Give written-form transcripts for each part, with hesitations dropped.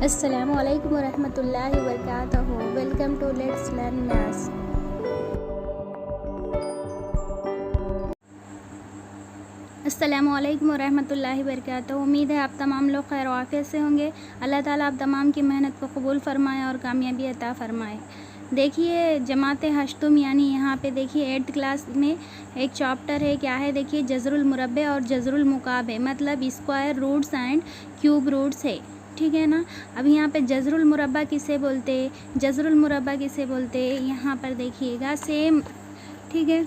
अस्सलामु अलैकुम वरहमतुल्लाहि वबरकातुहू। Welcome to let's learn maths. अस्सलामु अलैकुम वरहमतुल्लाहि वबरकातुहू। उम्मीद है आप तमाम लोग खैर आफियत से होंगे। अल्लाह ताला आप तमाम की मेहनत को कबूल फ़रमाए और कामयाबी अता फ़रमाए। देखिए जमात हश्तुम यानी यहाँ पे देखिए 8th क्लास में एक चैप्टर है, क्या है देखिए, जज़रुल मुरब्बे और जज़रुल मुकाब है, मतलब square roots and cube roots है, ठीक है ना। अब यहाँ पे जज़रुल मुरब्बा किसे बोलते, जज़रुल मुरब्बा किसे बोलते, यहाँ पर देखिएगा सेम, ठीक है।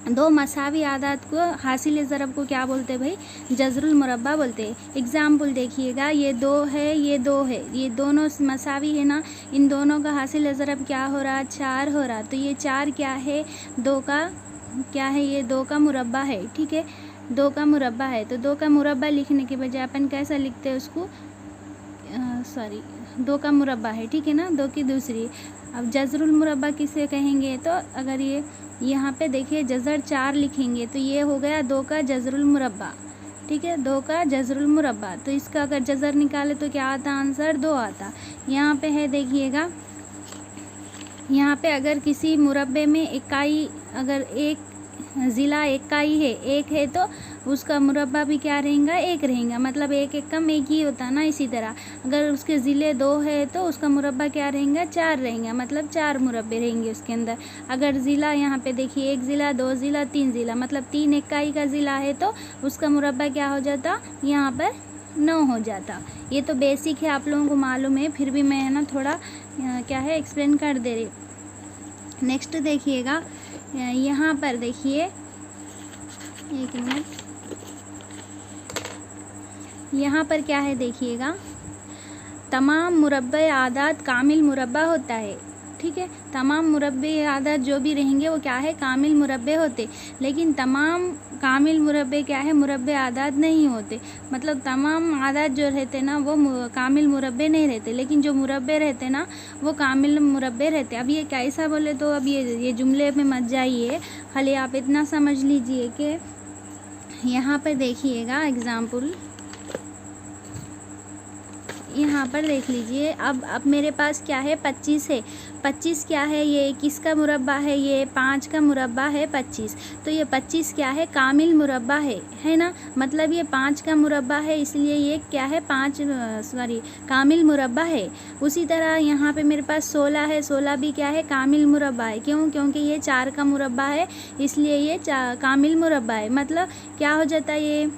दो मसावी आदात को हासिल ज़रब को क्या बोलते भाई, जज़रुल मुरब्बा बोलते। एग्ज़ाम्पल देखिएगा, ये दो है, ये दो है, ये दोनों मसावी है ना, इन दोनों का हासिल ज़रब क्या हो रहा, 4 हो रहा। तो ये 4 क्या है, 2 का क्या है, ये 2 का मुरब्बा है, ठीक है, 2 का मुरब्बा है। तो 2 का मुरब्बा लिखने के बजाय अपन कैसा लिखते हैं उसको, 2 का मुरब्बा है, ठीक है ना, 2 की दूसरी। अब जज़रुल मुरब्बा किसे कहेंगे, तो अगर ये यहाँ पे देखिए जज़र 4 लिखेंगे तो ये हो गया 2 का जज़रुल मुरब्बा, ठीक है, 2 का जज़रुल मुरब्बा। तो इसका अगर जज़र निकाले तो क्या आता, आंसर 2 आता। यहाँ पे है देखिएगा, यहाँ पे अगर किसी मुरब्बे में इकाई, अगर एक ज़िला इकाई है, एक है, तो उसका मुरब्बा भी क्या रहेगा, 1 रहेगा, मतलब एक एक कम एक ही होता ना। इसी तरह अगर उसके ज़िले 2 है तो उसका मुरब्बा क्या रहेगा, 4 रहेगा, मतलब 4 मुरब्बे रहेंगे उसके अंदर। अगर ज़िला यहाँ पे देखिए 1 ज़िला, 2 ज़िला, 3 ज़िला, मतलब 3 इकाई का ज़िला है तो उसका मुरब्बा क्या हो जाता, यहाँ पर 9 हो जाता। ये तो बेसिक है, आप लोगों को मालूम है, फिर भी मैं ना थोड़ा क्या है एक्सप्लेन कर दे रही। नेक्स्ट देखिएगा, यहाँ पर देखिए, एक मिनट, यहाँ पर क्या है देखिएगा, तमाम मुरब्बे आदात कामिल मुरब्बा होता है, ठीक है। तमाम मुरब्बे आदात जो भी रहेंगे वो क्या है, कामिल मुरब्बे होते। लेकिन तमाम कामिल मुरब्बे क्या है, मुरब्बे आदात नहीं होते, मतलब तमाम आदात जो रहते ना वो कामिल मुरब्बे नहीं रहते, लेकिन जो मुरब्बे रहते ना वो कामिल मुरब्बे रहते। अब ये कैसा बोले, तो अब ये जुमले में मत जाइए, खाली आप इतना समझ लीजिए कि यहाँ पर देखिएगा एग्ज़ाम्पल, यहाँ पर देख लीजिए। अब मेरे पास क्या है, 25 है, 25 क्या है, ये किसका मुरब्बा है, ये 5 का मुरब्बा है 25। तो ये 25 क्या है, कामिल मुरब्बा है ना, मतलब ये 5 का मुरब्बा है, इसलिए ये क्या है, कामिल मुरब्बा है। उसी तरह यहाँ पे मेरे पास 16 है, 16 भी क्या है, कामिल मुरब्बा है। क्यों, क्योंकि ये 4 का मुरब्बा है, इसलिए ये कामिल मुरब्बा है। मतलब क्या हो जाता है ये,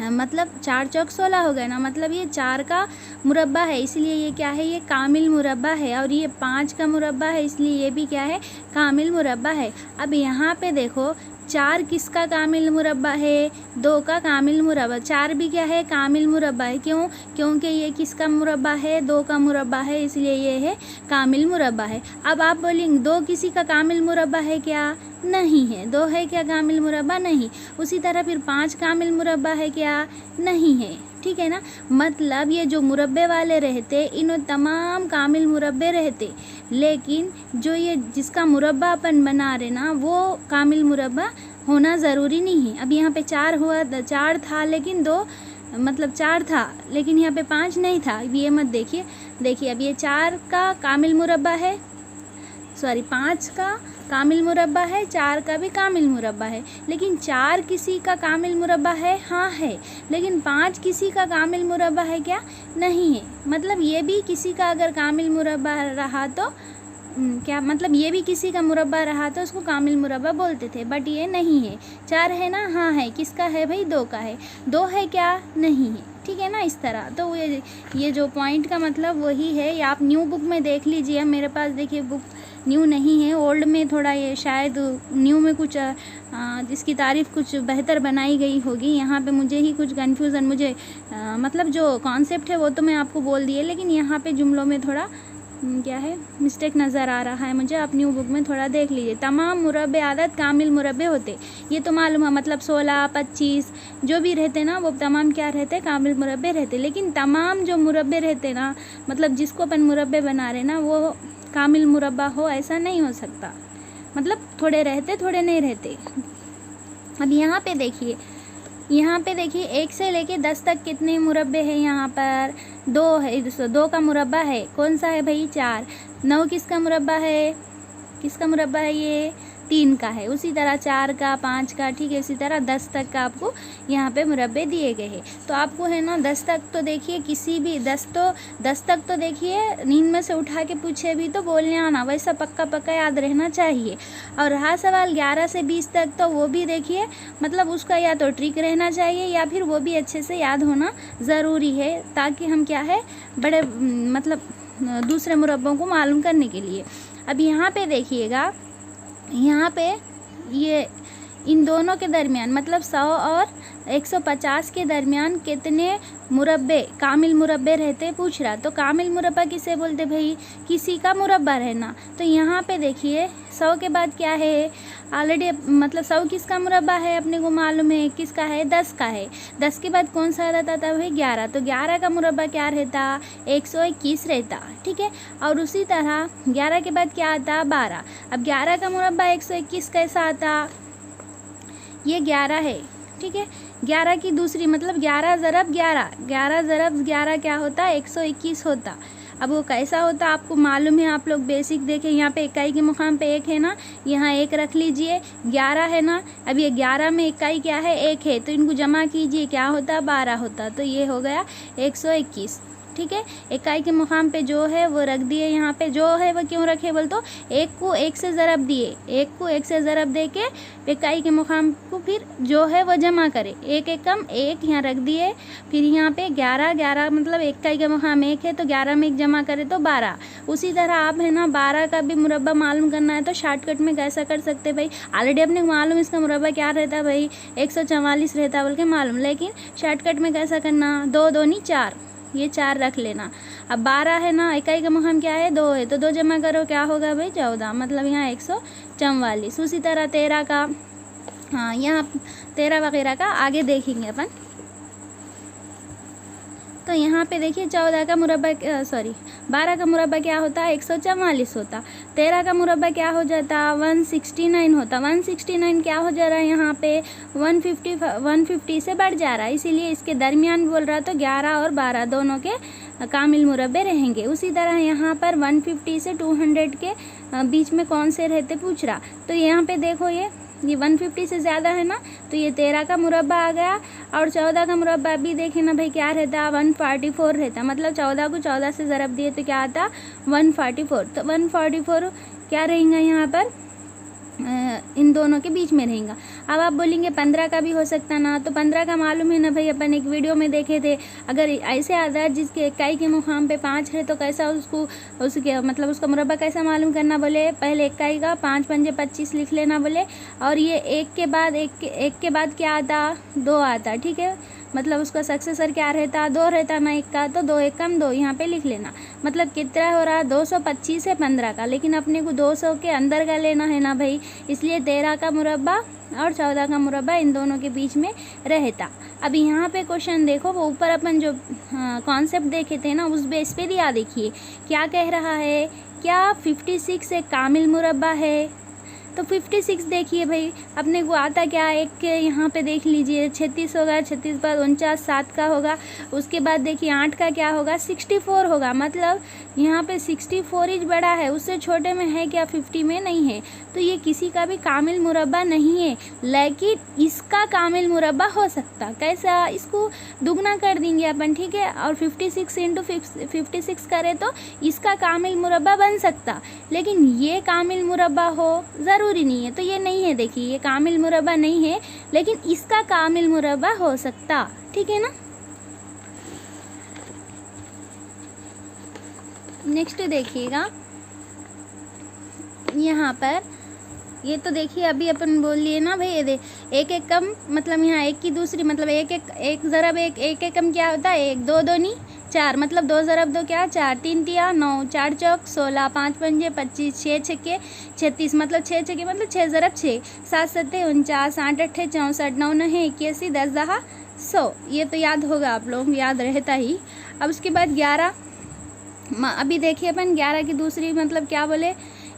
मतलब 4 चौक 16 हो गया ना, मतलब ये 4 का मुरब्बा है, इसलिए ये क्या है, ये कामिल मुरब्बा है। और ये 5 का मुरब्बा है, इसलिए ये भी क्या है, कामिल मुरब्बा है। अब यहाँ पे देखो, 4 किसका कामिल मुरब्बा है, 2 का कामिल मुरब्बा। 4 भी क्या है, कामिल मुरब्बा है। क्यों, क्योंकि ये किसका मुरब्बा है, 2 का मुरब्बा है, इसलिए ये है कामिल मुरब्बा है। अब आप बोलेंगे 2 किसी का कामिल मुरब्बा है क्या, नहीं है। 2 है क्या कामिल मुरब्बा, नहीं। उसी तरह फिर 5 कामिल मुरब्बा है क्या, नहीं है, ठीक है ना। मतलब ये जो मुरब्बे वाले रहते इन तमाम कामिल मुरब्बे रहते, लेकिन जो ये जिसका मुरब्बा अपन बना रहे ना वो कामिल मुरब्बा होना ज़रूरी नहीं है। अब यहाँ पे 4 हुआ, 4 था लेकिन 2, मतलब 4 था लेकिन यहाँ पे 5 नहीं था, ये मत देखिए। अब ये 4 का कामिल मुरब्बा है, 5 का कामिल मुरब्बा है, 4 का भी कामिल मुरब्बा है। लेकिन 4 किसी का कामिल मुरब्बा है, हाँ है, लेकिन 5 किसी का कामिल मुरब्बा है क्या, नहीं है। मतलब ये भी किसी का अगर कामिल मुरब्बा रहा तो क्या, मतलब ये भी किसी का मुरब्बा रहा तो उसको कामिल मुरब्बा बोलते थे, बट ये नहीं है। 4 है ना, हाँ है, किसका है भाई, 2 का है। 2 है क्या, नहीं है, ठीक है ना। इस तरह तो ये जो पॉइंट का मतलब वही है। ये आप न्यू बुक में देख लीजिए, मेरे पास देखिए बुक न्यू नहीं है, ओल्ड में थोड़ा, ये शायद न्यू में कुछ इसकी तारीफ़ कुछ बेहतर बनाई गई होगी। यहाँ पे मुझे ही कुछ कन्फ्यूज़न, मुझे मतलब जो कॉन्सेप्ट है वो तो मैं आपको बोल दिए, लेकिन यहाँ पे जुमलों में थोड़ा क्या है मिस्टेक नज़र आ रहा है मुझे। आप न्यू बुक में थोड़ा देख लीजिए। तमाम मुरब्बे आदत कामिल मुरब्बे होते, ये तो मालूम है, मतलब 16, 25 जो भी रहते ना वो तमाम क्या रहते, कामिल मुरब्बे रहते। लेकिन तमाम जो मुरब्बे रहते ना, मतलब जिसको अपन मुरब्बे बना रहे ना वो कामिल मुरब्बा हो, ऐसा नहीं हो सकता। मतलब थोड़े रहते, थोड़े नहीं रहते। अब यहाँ पे देखिए 1 से लेके 10 तक कितने मुरब्बे हैं यहाँ पर, दो है, 2 का मुरब्बा है कौन सा है भाई 4। 9 किसका मुरब्बा है, किसका मुरब्बा है ये 3 का है। उसी तरह 4 का, 5 का, ठीक है। इसी तरह 10 तक का आपको यहाँ पे मुरब्बे दिए गए हैं। तो आपको है ना 10 तक तो देखिए, किसी भी 10 तक तो देखिए नींद में से उठा के पूछे भी तो बोलने आना, वैसा पक्का पक्का याद रहना चाहिए। और रहा सवाल 11 से 20 तक, तो वो भी देखिए मतलब उसका या तो ट्रिक रहना चाहिए या फिर वो भी अच्छे से याद होना ज़रूरी है, ताकि हम क्या है बड़े मतलब दूसरे मुरब्बों को मालूम करने के लिए। अब यहाँ पे देखिएगा, यहाँ पे ये इन दोनों के दरमियान मतलब 100 और 150 के दरमियान कितने मुरब्बे कामिल मुरब्बे रहते पूछ रहा। तो कामिल मुरब्बा किसे बोलते भाई, किसी का मुरब्बा रहना। तो यहाँ पे देखिए 100 के बाद क्या है ऑलरेडी, मतलब 100 किसका मुरब्बा है अपने को मालूम है, किसका है 10 का है। 10 के बाद कौन सा रहता था भाई 11, तो 11 का मुरब्बा क्या रहता 121 रहता, ठीक है। और उसी तरह 11 के बाद क्या आता 12। अब 11 का मुरब्बा 121 कैसा आता, ये 11 है, ठीक है। 11 की दूसरी मतलब 11 ज़रब 11, 11 ज़रब 11 क्या होता 121 होता। अब वो कैसा होता आपको मालूम है, आप लोग बेसिक देखें। यहाँ पे इकाई के मुकाम पे 1 है ना, यहाँ 1 रख लीजिए। 11 है ना, अब ये 11 में इकाई क्या है 1 है, तो इनको जमा कीजिए क्या होता 12 होता। तो ये हो गया 121, ठीक है। इकाई के मुकाम पे जो है वो रख दिए, यहाँ पे जो है वो क्यों रखे बोल तो 1 को 1 से ज़रब दिए, 1 को 1 से ज़रब दे के इकाई के मुकाम को फिर जो है वो जमा करे, 1 एकम 1 यहाँ रख दिए। फिर यहाँ पे 11, 11 मतलब इकाई के मुकाम 1 है तो 11 में 1 जमा करे तो 12। उसी तरह आप है ना 12 का भी मुरब्बा मालूम करना है तो शॉर्टकट में कैसा कर सकते भाई, ऑलरेडी अपने को मालूम इसका मुरब्बा क्या रहता भाई 144 रहता बोल के मालूम, लेकिन शॉर्टकट में कैसा करना 2 दूनी 4, ये 4 रख लेना। अब 12 है ना, इकाई का मुकाम क्या है 2 है, तो 2 जमा करो क्या होगा भाई 14, मतलब यहाँ 144। उसी तरह 13 का, हाँ यहाँ 13 वगैरह का आगे देखेंगे अपन। तो यहाँ पे देखिए 14 का मुरब्बा 12 का मुरब्बा क्या होता 144 होता। 13 का मुरब्बा क्या हो जाता 169 होता। 169 क्या हो जा रहा है यहाँ पे 150 से बढ़ जा रहा है, इसीलिए इसके दरमियान बोल रहा तो 11 और 12 दोनों के कामिल मुरब्बे रहेंगे। उसी तरह यहाँ पर 150 से 200 के बीच में कौन से रहते पूछ रहा। तो यहाँ पे देखो ये 150 से ज़्यादा है ना, तो ये 13 का मुरब्बा आ गया। और 14 का मुरब्बा भी देखें ना भाई क्या रहता 144 रहता, मतलब 14 को 14 से ज़रब दिए तो क्या आता 144। तो 144 क्या रहेगा यहाँ पर इन दोनों के बीच में रहेगा। अब आप बोलेंगे 15 का भी हो सकता ना, तो 15 का मालूम है ना भाई, अपन एक वीडियो में देखे थे। अगर ऐसे आदत जिसके इकाई के मुकाम पे 5 है तो कैसा उसके मतलब उसका मुरब्बा कैसा मालूम करना, बोले पहले इकाई का 5 पंजे 25 लिख लेना बोले, और ये एक के बाद क्या आता 2 आता, ठीक है। मतलब उसका सक्सेसर क्या रहता 2 रहता ना 1 का, तो 2 एकम 2 यहाँ पे लिख लेना। मतलब कितना हो रहा 225 है 15 का, लेकिन अपने को 200 के अंदर का लेना है ना भाई, इसलिए 13 का मुरब्बा और 14 का मुरब्बा इन दोनों के बीच में रहता। अब यहाँ पे क्वेश्चन देखो, वो ऊपर अपन जो कॉन्सेप्ट देखे थे ना उस बेस पे दिया, देखिए क्या कह रहा है, क्या 56 एक कामिल मुरब्बा है। तो 56 देखिए भाई अपने को आता क्या, एक यहाँ पे देख लीजिए 36 होगा, 36 बाद 49 7 का होगा। उसके बाद देखिए 8 का क्या होगा 64 होगा, मतलब यहाँ पे 64 इंच बड़ा है, उससे छोटे में है क्या 50 में नहीं है। तो ये किसी का भी कामिल मुरब्बा नहीं है, लेकिन इसका कामिल मुरब्बा हो सकता। कैसा, इसको दुगना कर देंगे अपन, ठीक है, और 56 इंटू 56 करें तो इसका कामिल मुरब्बा बन सकता, लेकिन ये कामिल मुरब्बा हो ज़रूरी नहीं है। तो ये नहीं है, देखिए ये कामिल मुरब्बा नहीं है, लेकिन इसका कामिल मुरब्बा हो सकता, ठीक है ना। नेक्स्ट देखिएगा यहाँ पर, ये तो देखिए अभी अपन बोल लिए ना भाई, ये एक एकम मतलब यहाँ एक की दूसरी मतलब एक ज़रब एक एकम क्या होता है 1 2 दूनी 4, मतलब 2 ज़रब 2 क्या 4 3 तिया 9 4 चौक 16 5 पंजे 25 6 छक्के 36, मतलब 6 छक्के मतलब 6 ज़रब 6 7 सत्ते 49 8 अट्ठे 64 9 नहे 81 10 दहा 100। ये तो याद होगा, आप लोग याद रहता ही। अब उसके बाद 11, अभी देखिए अपन 11 की दूसरी मतलब क्या बोले,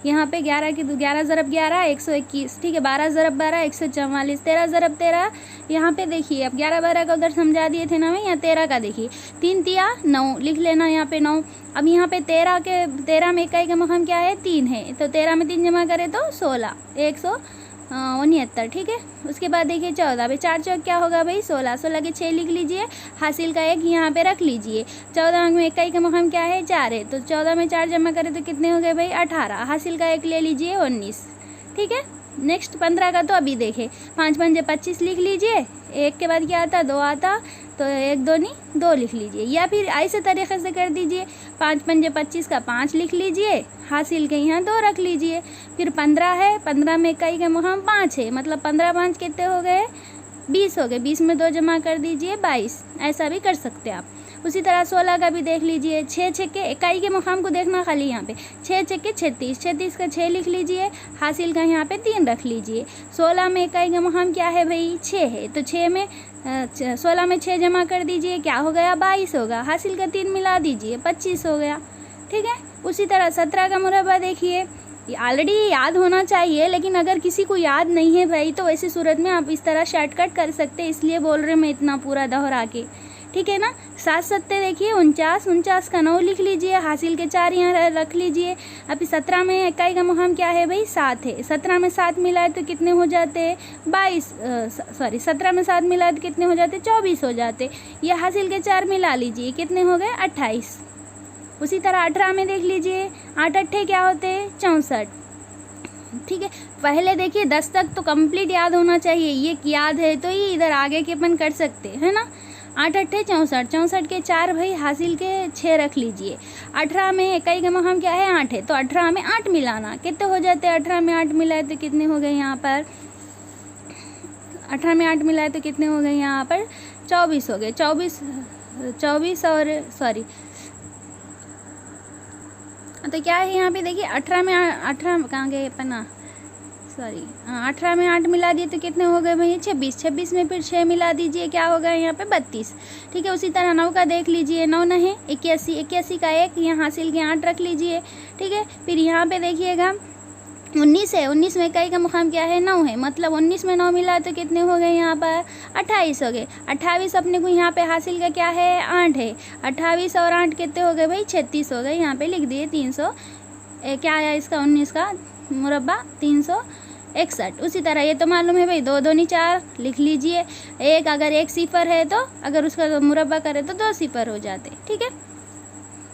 यहाँ पे 11 की 11 ज़रब 11 121, ठीक है। 12 ज़रब 12 144, 13 ज़रब 13, यहाँ पे देखिए अब 11 12 का उधर समझा दिए थे ना मैं, यहाँ 13 का देखिए 3 तिया 9 लिख लेना यहाँ पे 9। अब यहाँ पे 13 में इकाई का मकाम क्या है 3 है, तो 13 में 3 जमा करें तो 16 169, ठीक है। उसके बाद देखिए 14, भाई 4 चौक क्या होगा भाई 16, 16 के 6 लिख लीजिए, हासिल का 1 यहाँ पे रख लीजिए। 14 में इकाई का मकाम क्या है 4 है, तो 14 में 4 जमा करें तो कितने हो गए भाई 18, हासिल का 1 ले लीजिए 19, ठीक है। नेक्स्ट 15 का तो अभी देखे 5 पंजे 25 लिख लीजिए, 1 के बाद क्या आता 2 आता, तो 1 2 नहीं 2 लिख लीजिए, या फिर ऐसे तरीके से कर दीजिए 5 पंजे 25 का 5 लिख लीजिए, हासिल के यहाँ 2 रख लीजिए। फिर 15 है, 15 में इकाई का मुकाम 5 है, मतलब 15 5 कितने हो गए 20 हो गए, 20 में 2 जमा कर दीजिए 22, ऐसा भी कर सकते हैं आप। उसी तरह 16 का भी देख लीजिए, 6 छक्के इकाई के मुकाम को देखना खाली यहाँ पे, 6 छक्के 36, 36 का 6 लिख लीजिए, हासिल का यहाँ पे 3 रख लीजिए। 16 में इकाई का मुकाम क्या है भाई 6 है, तो 16 में 6 जमा कर दीजिए, क्या हो गया 22 होगा, हासिल का 3 मिला दीजिए 25 हो गया, ठीक है। उसी तरह 17 का मुरब्बा देखिए, ऑलरेडी याद होना चाहिए, लेकिन अगर किसी को याद नहीं है भाई तो ऐसी सूरत में आप इस तरह शॉर्टकट कर सकते हैं, इसलिए बोल रहे मैं इतना पूरा दोहरा के, ठीक है ना। 7 सत्ते देखिए 49, 49 का 9 लिख लीजिए, हासिल के 4 यहाँ रख लीजिए। अभी 17 में इकाई का मुकाम क्या है भाई 7 है, 17 में 7 मिलाए तो कितने हो जाते हैं 17 में 7 मिलाए तो कितने हो जाते 24 हो जाते, ये हासिल के 4 मिला लीजिए, कितने हो गए 28। उसी तरह 18 में देख लीजिए, 8 अट्ठे क्या होते हैं 64, ठीक है। पहले देखिए 10 तक तो कंप्लीट याद होना चाहिए, ये याद है तो ही इधर आगे के अपन कर सकते हैं ना। 8 अट्ठे 64, 64 के 4 भाई हासिल के 6 रख लीजिए। 18 में इकाई का मकाम क्या है 8 है, तो 18 में 8 मिलाना, कितने हो जाते हैं 18 में 8 मिलाए तो कितने हो गए यहाँ पर 18 में 8 मिलाए तो कितने हो गए यहाँ पर 24 हो गए, 24 और सॉरी, तो क्या है यहाँ पे देखिए 18 में 18 कहाँ गए अपना सॉरी 18 में 8 मिला दिए तो कितने हो गए भैया 26, 26 में फिर 6 मिला दीजिए, क्या हो गया यहाँ पे 32, ठीक है। उसी तरह 9 का देख लीजिए, 9 नहीं 81, 81 का 1 यहाँ हासिल के 8 रख लीजिए, ठीक है। फिर यहाँ पे देखिएगा 19 है, 19 में इकाई का मुकाम क्या है 9 है, मतलब 19 में 9 मिला तो कितने हो गए यहाँ पर 28 हो गए। 28 अपने को यहाँ पे हासिल का क्या है 8 है, 28 और 8 कितने हो गए भाई 36 हो गए, यहाँ पे लिख दिए 300 क्या आया इसका 19 का मुरब्बा 361। उसी तरह ये तो मालूम है भाई 2 दूनी 4 लिख लीजिए, एक अगर 1 सिफर है तो अगर उसका मुरब्बा करे तो 2 सिफर हो जाते, ठीक है।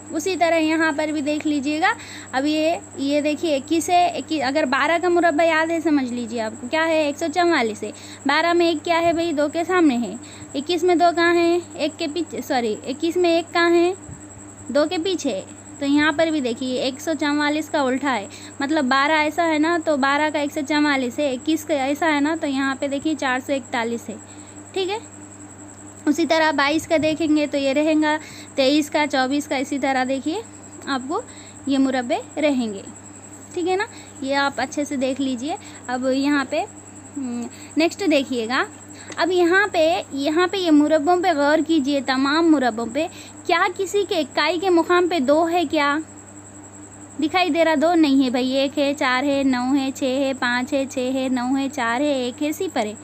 उसी तरह यहाँ पर भी देख लीजिएगा, अब ये देखिए 21 है, 21 अगर 12 का मुरब्बा याद है समझ लीजिए आपको क्या है 144 है। 12 में 1 क्या है भाई 2 के सामने है, 21 में 2 कहाँ है 1 के पीछे, सॉरी 21 में 1 कहाँ है 2 के पीछे है, तो यहाँ पर भी देखिए 144 का उल्टा है, मतलब 12 ऐसा है ना तो 12 का 144 है, 21 का ऐसा है ना तो यहाँ पे देखिए 441 है, ठीक है। उसी तरह 22 का देखेंगे तो ये रहेगा 23 का 24 का, इसी तरह देखिए आपको ये मुरब्बे रहेंगे, ठीक है ना। ये आप अच्छे से देख लीजिए। अब यहाँ पे नेक्स्ट देखिएगा, अब यहाँ पे ये मुरब्बों पे गौर कीजिए, तमाम मुरब्बों पे क्या किसी के इकाई के मुकाम पे 2 है क्या दिखाई दे रहा 2 नहीं है भाई, 1 है 4 है 9 है 6 है 5 है 6 है 9 है 4 है 1 है सिफर है,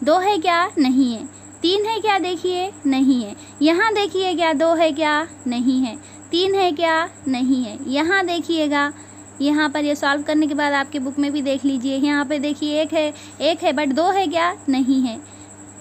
2 है क्या नहीं है, 3 है क्या देखिए नहीं है, यहाँ देखिए क्या 2 है क्या नहीं है, 3 है क्या नहीं है, यहाँ देखिएगा यहाँ पर ये सॉल्व करने के बाद आपके बुक में भी देख लीजिए, यहाँ पे देखिए 1 है बट 2 है क्या नहीं है,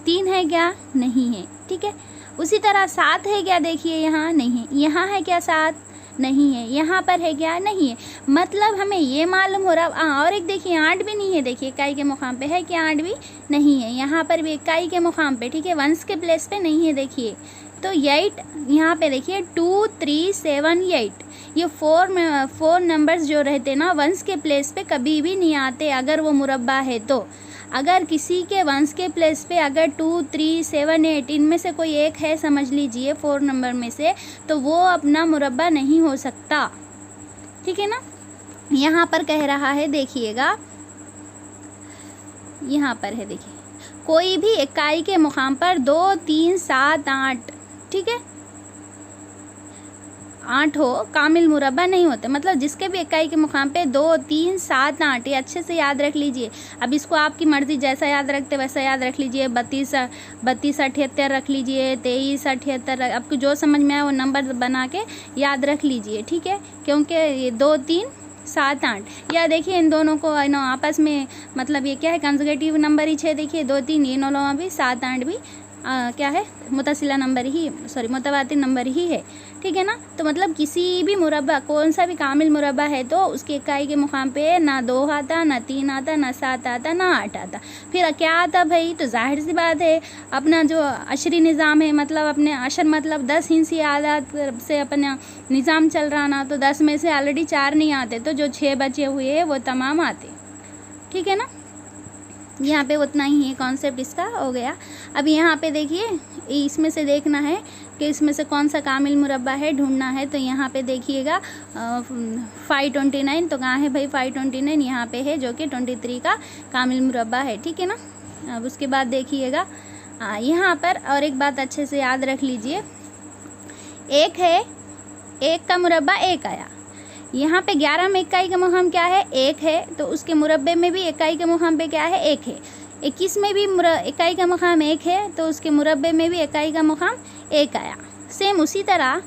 3 है क्या नहीं है, ठीक है। उसी तरह 7 है क्या देखिए यहाँ नहीं है, यहाँ है क्या 7 नहीं है, यहाँ पर है क्या नहीं है, मतलब हमें ये मालूम हो रहा। और एक देखिए 8 भी नहीं है, देखिए इकाई के मुकाम पे है क्या 8 भी नहीं है, यहाँ पर भी इकाई के मुकाम पे, ठीक है, वंस के प्लेस पे नहीं है देखिए। तो 8 यहाँ पे देखिए 2 3 7 8 ये 4 नंबर्स जो रहते ना वंस के प्लेस पे कभी भी नहीं आते अगर वो मुरब्बा है तो। अगर किसी के वंस के प्लेस पे अगर 2 3 7 8 इनमें से कोई एक है समझ लीजिए 4 नंबर में से, तो वो अपना मुरब्बा नहीं हो सकता, ठीक है ना। यहाँ पर कह रहा है देखिएगा, यहाँ पर है देखिए कोई भी इकाई के मुकाम पर 2 3 7 8, ठीक है। 8 हो कामिल मुरब्बा नहीं होते, मतलब जिसके भी इकाई के मुकाम पे 2, 3, 7, 8, ये अच्छे से याद रख लीजिए। अब इसको आपकी मर्ज़ी जैसा याद रखते वैसा याद रख लीजिए। 32, 78 रख लीजिए, 23, 78, आपको जो समझ में आए वो नंबर बना के याद रख लीजिए, ठीक है। क्योंकि ये 2, 3, 7, 8 या देखिए इन दोनों को आपस में मतलब ये क्या है, कंसेक्यूटिव नंबर ही 6, देखिए 2, 3 ये दोनों भी 7, 8 भी क्या है, मुतसिला नंबर ही, सॉरी मुतवातिर नंबर ही है, ठीक है ना। तो मतलब किसी भी मुरब्बा, कौन सा भी कामिल मुरब्बा है तो उसके इकाई के मुकाम पे ना 2 आता, ना 3 आता, ना 7 आता, ना 8 आता। फिर क्या आता भाई, तो जाहिर सी बात है अपना जो अशरी निज़ाम है, मतलब अपने अशर मतलब 10 हिंसी आदात से अपना निज़ाम चल रहा ना, तो 10 में से ऑलरेडी 4 नहीं आते, तो जो 6 बचे हुए हैं वो तमाम आते, ठीक है ना। यहाँ पे उतना ही है, कॉन्सेप्ट इसका हो गया। अब यहाँ पे देखिए इसमें से देखना है कि इसमें से कौन सा कामिल मुरब्बा है, ढूंढना है। तो यहाँ पे देखिएगा 529, तो कहाँ है भाई 529, यहाँ पे है, जो कि 23 का कामिल मुरब्बा है, ठीक है ना। अब उसके बाद देखिएगा यहाँ पर और एक बात अच्छे से याद रख लीजिए, एक है, एक का मुरब्बा 1 आया। यहाँ पे 11 में इकाई का मुकाम क्या है, 1 है, तो उसके मुरब्बे में भी इकाई के मुकाम पे क्या है, 1 है। 21 में भी इकाई का मुकाम 1 है, तो उसके मुरब्बे में भी इकाई का मुकाम 1 आया। सेम उसी तरह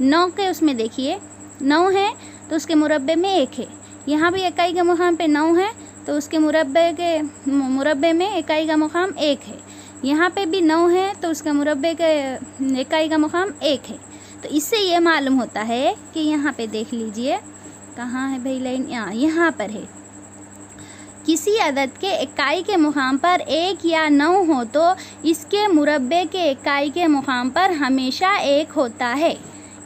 9 के उसमें देखिए 9 है, तो उसके मुरब्बे में 1 है। यहाँ भी इकाई का मुकाम पे 9 है, तो उसके मुरब्बे में इकाई का मुकाम 1 है। यहाँ पे भी 9 है, तो उसके मुरब्बे के इकाई का मुकाम 1 है। तो इससे ये मालूम होता है कि यहाँ पे देख लीजिए, कहाँ है भाई लाइन, यहाँ पर है, किसी अदद के इकाई के मुकाम पर 1 या 9 हो तो इसके मुरब्बे के इकाई के मुकाम पर हमेशा 1 होता है।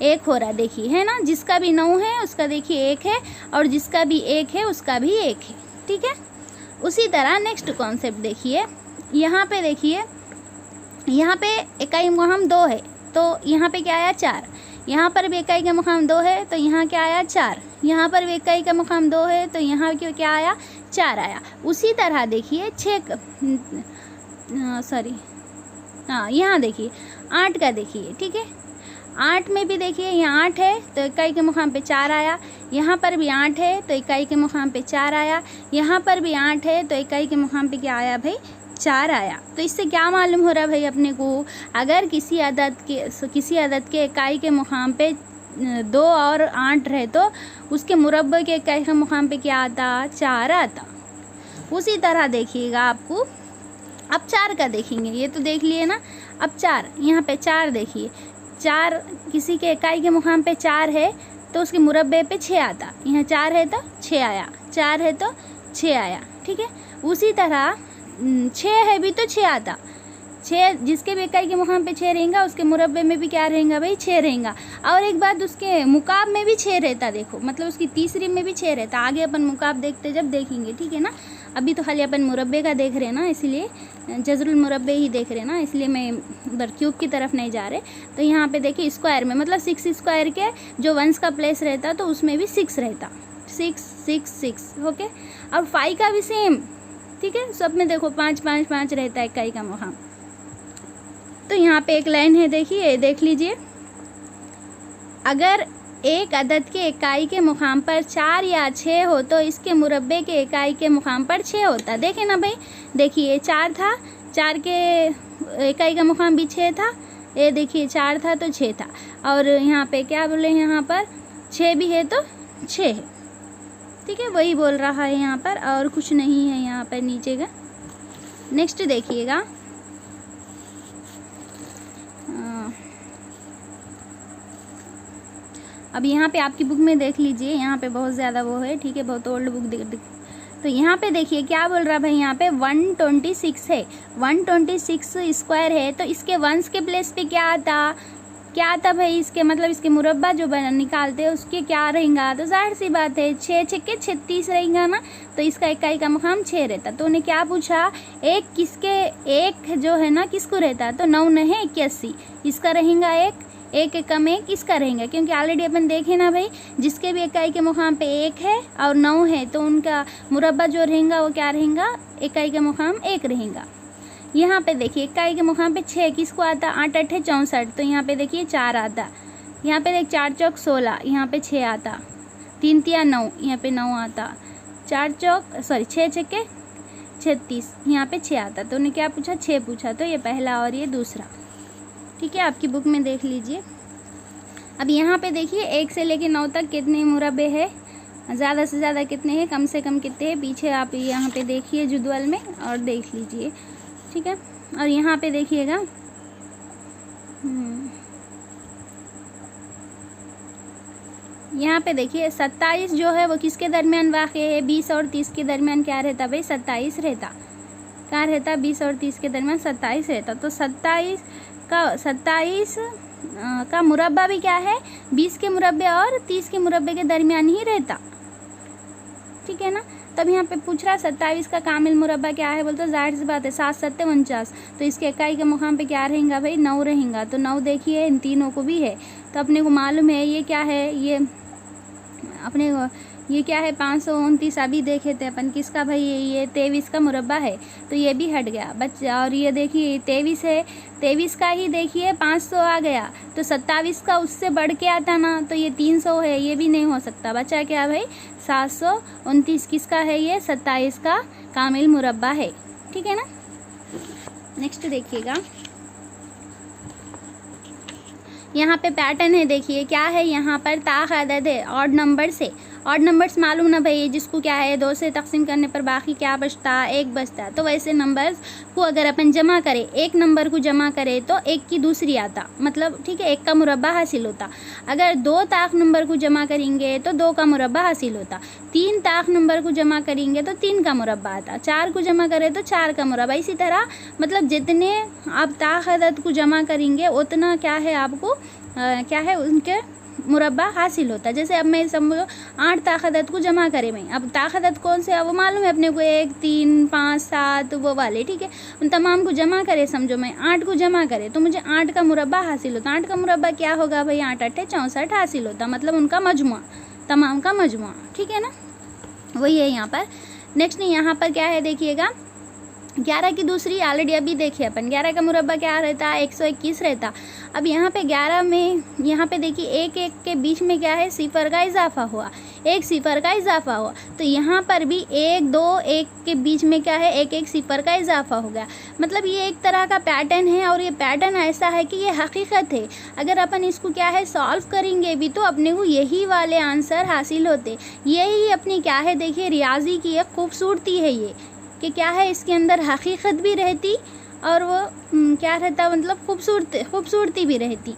1 हो रहा देखिए, है ना, जिसका भी 9 है उसका देखिए 1 है, और जिसका भी 1 है उसका भी 1 है, ठीक है। उसी तरह नेक्स्ट कॉन्सेप्ट देखिए, यहाँ पे देखिए, यहाँ पे इकाई मुकाम 2 है, तो यहाँ पे क्या आया 4। यहाँ पर भी इकाई का मुकाम 2 है, तो यहाँ क्या आया 4। यहाँ पर भी इकाई का मुकाम 2 है, तो यहाँ क्यों क्या आया 4 आया। उसी तरह देखिए 6 सॉरी यहाँ देखिए 8 का देखिए, ठीक है। 8 में भी देखिए यहाँ 8 है, तो इकाई के मुकाम पे 4 आया। यहाँ पर भी 8 है, तो इकाई के मुकाम पे 4 आया। यहाँ पर भी 8 है, तो इकाई के मुकाम पे क्या आया भाई 4 आया। तो इससे क्या मालूम हो रहा है भाई अपने को, अगर किसी अदद के इकाई के मुकाम पे 2 और 8 रहे तो उसके मुरब्बे के इकाई के मुकाम पे क्या आता, 4 आता। उसी तरह देखिएगा आपको, अब 4 का देखेंगे, ये तो देख लिए ना। अब 4, यहाँ पे 4 देखिए, 4 किसी के इकाई के मुकाम पे 4 है, तो उसके मुरब्बे पे 6 आता। यहाँ 4 है तो 6 आया, 4 है तो 6 आया, ठीक है। उसी तरह 6 है भी तो 6 आता। 6 जिसके भी इकाई के मुकाम पे 6 रहेगा, उसके मुरब्बे में भी क्या रहेगा भाई 6 रहेगा। और एक बात, उसके मुकाब में भी 6 रहता, देखो मतलब उसकी तीसरी में भी 6 रहता। आगे अपन मुकाब देखते जब देखेंगे, ठीक है ना। अभी तो खाली अपन मुरब्बे का देख रहे हैं ना, इसलिए जज़रुल मुरब्बे ही देख रहे हैं ना, इसलिए मैं उधर क्यूब की तरफ नहीं जा रहे। तो यहाँ पे देखिए स्क्वायर में, मतलब 6 स्क्वायर के जो वंस का प्लेस रहता तो उसमें भी 6 रहता, 6 6 6, ओके। और 5 का भी सेम, ठीक है। सब में देखो 5 5 5 रहता है इकाई का मुकाम। तो यहाँ पे एक लाइन है, देखिए देख लीजिए, अगर एक अदद के इकाई के मुकाम पर 4 या 6 हो तो इसके मुरब्बे के इकाई के मुकाम पर 6 होता। देखें ना भाई, देखिए 4 था, 4 के इकाई का मुकाम भी 6 था, ये देखिए 4 था तो 6 था। और यहाँ पे क्या बोले, यहाँ पर 6 भी है तो 6 है, ठीक है। वही बोल रहा है यहाँ पर, और कुछ नहीं है यहाँ पर नीचे का। नेक्स्ट देखिएगा, अब यहाँ पे आपकी बुक में देख लीजिए, यहाँ पे बहुत ज़्यादा वो है, ठीक है, बहुत ओल्ड बुक तो यहाँ पे देखिए क्या बोल रहा भाई, यहाँ पे 126 है, 126 स्क्वायर है, तो इसके वंस के प्लेस पे क्या आता भाई, इसके मतलब इसके मुरब्बा जो निकालते हैं उसके क्या रहेगा, तो जाहिर सी बात है 6 6 के 36 रहेगा ना, तो इसका इकाई का मुकाम 6 रहता। तो उन्हें क्या पूछा, एक जो है ना किसको रहता, तो 9 नहीं 81, इसका रहेगा 1 एकम 1 इसका रहेगा, क्योंकि ऑलरेडी अपन देखे ना भाई, जिसके भी इकाई के मुकाम पे 1 है और 9 है तो उनका मुरब्बा जो रहेगा वो क्या रहेगा, इकाई का मुकाम 1 रहेगा। यहाँ पे देखिए इकाई के मुकाम पे 6 किसको आता, 8 8 64, तो यहाँ पे देखिए 4 आता, यहाँ पे देख 4 चौक 16, यहाँ पे 6 आता, 3 तिया 9, यहाँ पे 9 आता, 6 छक्के 36, यहाँ पे 6 आता। तो उन्हें क्या पूछा, 6 पूछा, तो ये पहला और ये दूसरा। ठीक है, आपकी बुक में देख लीजिए। अब यहाँ पे देखिए 1 से लेके 9 तक कितने मुरब्बे हैं, ज़्यादा से ज़्यादा कितने हैं, कम से कम कितने हैं, पीछे आप यहाँ पे देखिए जदवल में और देख लीजिए। ठीक है, और यहाँ पे देखिएगा यहाँ पे देखिए 27 जो है वो किसके दरमियान वाक़ है, 20 और 30 के दरमियान क्या रहता भाई, 27 रहता। क्या रहता, 20 और 30 के दरमियान 27 रहता। तो 27 का मुरब्बा भी क्या है, 20 के मुरब्बे और 30 के मुरब्बे के दरमियान ही रहता। ठीक है ना। तब यहाँ पे पूछ रहा है 27 का कामिल मुरब्बा क्या है, बोलते जाहिर सी बात है 7 7 49, तो इसके इकाई के मुकाम पे क्या रहेगा भाई, 9 रहेगा। तो 9 देखिए इन तीनों को भी है, तो अपने को मालूम है ये क्या है, ये अपने को ये क्या है 529। अभी देखे थे अपन किसका भाई, ये 23 का मुरब्बा है, तो ये भी हट गया बच्चा। और ये देखिए 23 है, 23 का ही देखिए 500 आ गया, तो 27 का उससे बढ़ के आता ना, तो ये 300 है, ये भी नहीं हो सकता। बच्चा क्या भाई 729 किसका है, ये 27 का कामिल मुरब्बा है। ठीक है ना। नेक्स्ट देखिएगा, यहाँ पे पैटर्न है, देखिए क्या है, यहाँ पर ताख अदद है ऑड नंबर से। ऑड नंबर्स मालूम ना भाई, जिसको क्या है 2 से तकसीम करने पर बाकी क्या बचता, 1 बचता। तो वैसे नंबर्स को अगर अपन जमा करें, एक नंबर को जमा करें तो 1 की दूसरी आता, मतलब ठीक है 1 का मुरब्बा हासिल होता। अगर 2 ताख नंबर को जमा करेंगे तो 2 का मुरब्बा हासिल होता। 3 ताख नंबर को जमा करेंगे तो 3 का मुरब्बा आता। 4 को जमा करें तो 4 का मुरब्बा। इसी तरह मतलब जितने आप ताख अदद को जमा करेंगे उतना क्या है आपको क्या है उनके मुरब्बा हासिल होता है। जैसे अब मैं समझो 8 ताख अदद को जमा करे मैं, अब ताख अदद कौन से है वो मालूम है अपने को, 1 3 5 7 वो वाले। ठीक है, उन तमाम को जमा करे, समझो मैं 8 को जमा करे तो मुझे 8 का मुरब्बा हासिल होता। 8 का मुरब्बा क्या होगा भाई, 8 8 64 हासिल होता, मतलब उनका मजमुआ, तमाम का मजमुआ। ठीक है ना, वही है यहाँ पर। नेक्स्ट यहाँ पर क्या है देखिएगा, 11 की दूसरी ऑलरेडी अभी देखिए अपन, 11 का मुरब्बा क्या रहता, 121 रहता। अब यहाँ पे 11 में यहाँ पे देखिए 1 1 के बीच में क्या है, सिफर का इजाफा हुआ, 1 सिफर का इजाफा हुआ। तो यहाँ पर भी 1 2 1 के बीच में क्या है, 1 1 सिफर का इजाफा हो गया। मतलब ये एक तरह का पैटर्न है, और ये पैटर्न ऐसा है कि ये हकीकत है। अगर अपन इसको क्या है सॉल्व करेंगे भी तो अपने को यही वाले आंसर हासिल होते। यही अपनी क्या है देखिए रियाजी की एक खूबसूरती है ये, कि क्या है इसके अंदर हकीकत भी रहती और वो क्या रहता, मतलब खूबसूरती भी रहती।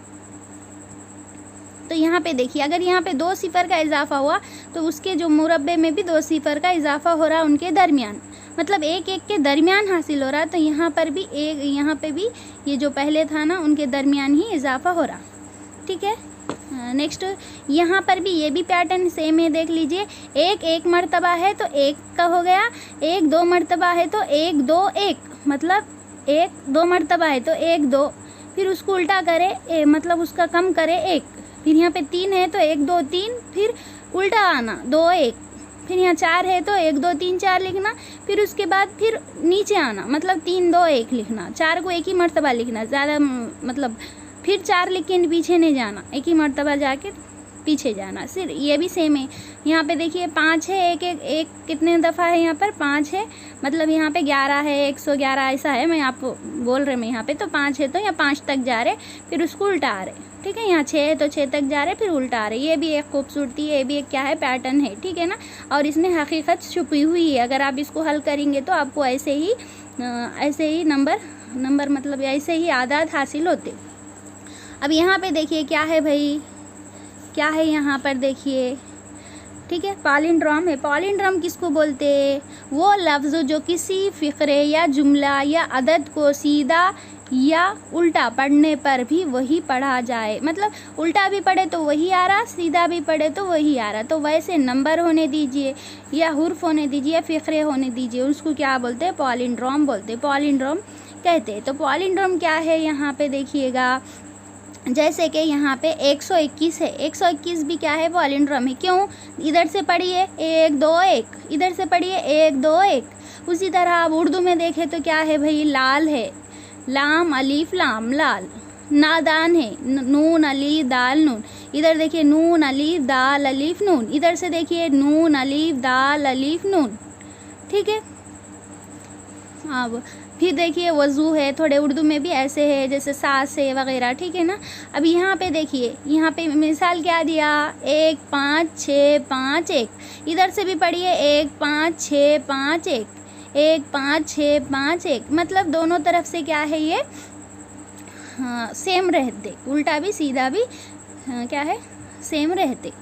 तो यहाँ पे देखिए अगर यहाँ पे 2 सिफर का इजाफा हुआ तो उसके जो मुरब्बे में भी 2 सिफर का इजाफा हो रहा उनके दरमियान, मतलब 1 1 के दरमियान हासिल हो रहा। तो यहाँ पर भी यहाँ पे भी ये जो पहले था ना उनके दरमियान ही इजाफा हो रहा। ठीक है। नेक्स्ट यहाँ पर भी ये भी पैटर्न सेम है, देख लीजिए। 1 1 मर्तबा है तो 1 का हो गया, 1 2 मर्तबा है तो 1 2 1, मतलब 1 2 मर्तबा है तो 1 2, फिर उसको उल्टा करे मतलब उसका कम करे 1, फिर यहाँ पे 3 है तो 1 2 3, फिर उल्टा आना 2 1, फिर यहाँ 4 है तो 1 2 3 4 लिखना, फिर उसके बाद फिर नीचे आना, मतलब 3 2 1 लिखना। 4 को एक ही मर्तबा लिखना, ज़्यादा मतलब फिर 4 लिख के पीछे नहीं जाना, एक ही मर्तबा जाके पीछे जाना। सिर्फ ये भी सेम है। यहाँ पे देखिए 5 है, एक कितने दफ़ा है यहाँ पर 5 है, मतलब यहाँ पे 11 है, 111 ऐसा है। मैं आपको बोल रहे मैं यहाँ पे तो 5 है तो यहाँ 5 तक जा रहे, फिर उसको उल्टा आ रहे। ठीक है, यहाँ 6 है तो 6 तक जा रहे फिर उल्टा आ रहे। ये भी एक खूबसूरती है, ये भी एक क्या है पैटर्न है। ठीक है ना, और इसमें हकीकत छुपी हुई है। अगर आप इसको हल करेंगे तो आपको ऐसे ही नंबर मतलब ऐसे ही आदाद हासिल होते। अब यहाँ पे देखिए क्या है भाई, क्या है यहाँ पर देखिए। ठीक है, पॉलिंड्रॉम है। पॉलिंड्रॉम किसको बोलते हैं, वो लफ्ज़ जो किसी फ़िक्रे या जुमला या अदद को सीधा या उल्टा पढ़ने पर भी वही पढ़ा जाए, मतलब उल्टा भी पढ़े तो वही आ रहा, सीधा भी पढ़े तो वही आ रहा। तो वैसे नंबर होने दीजिए या हुर्फ होने दीजिए या फ़िक्रे होने दीजिए, उसको क्या बोलते हैं, पॉलिंड्रॉम बोलते हैं, पॉलिंड्रॉम कहते हैं। तो पॉलिंड्रॉम क्या है यहाँ पे देखिएगा, जैसे कि यहाँ पे 121 है, 121 भी क्या है पॉलिंड्रॉम है। क्यों, इधर से पढ़िए 1 2 1, इधर से पढ़िए 1 2 1। उसी तरह आप उर्दू में देखें तो क्या है भाई, लाल है, लाम अलीफ लाम लाल, नादान है, नून अलीफ दाल नून। इधर देखिए नून अलीफ दाल अलीफ नून, इधर से देखिए नून अलीफ दाल अलीफ नून, ठीक है। अब फिर देखिए वज़ू है, थोड़े उर्दू में भी ऐसे है जैसे सास है वगैरह, ठीक है ना। अब यहाँ पे देखिए, यहाँ पे मिसाल क्या दिया, 1 5 6 5 1। इधर से भी पढ़िए 1 5 6 5 1, 1 5 6 5 1, मतलब दोनों तरफ से क्या है ये, हाँ सेम रहते, उल्टा भी सीधा भी क्या है, सेम रहते,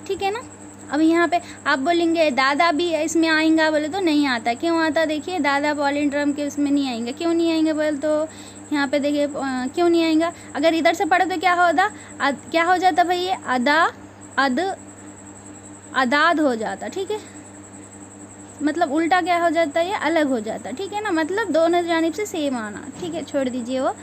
ठीक है ना। अब यहाँ पे आप बोलेंगे दादा भी इसमें आएगा, बोले तो नहीं आता। क्यों आता, देखिए दादा पॉलिंड्रम के उसमें नहीं आएंगे। क्यों नहीं आएंगे बोले तो यहाँ पे देखिए क्यों नहीं आएगा। अगर इधर से पढ़ो तो क्या होता, क्या हो जाता भाई, ये अदा अद अदाद हो जाता, ठीक है। मतलब उल्टा क्या हो जाता है, ये अलग हो जाता, ठीक है ना। मतलब दोनों जानिब से सेम आना, ठीक है, छोड़ दीजिए वो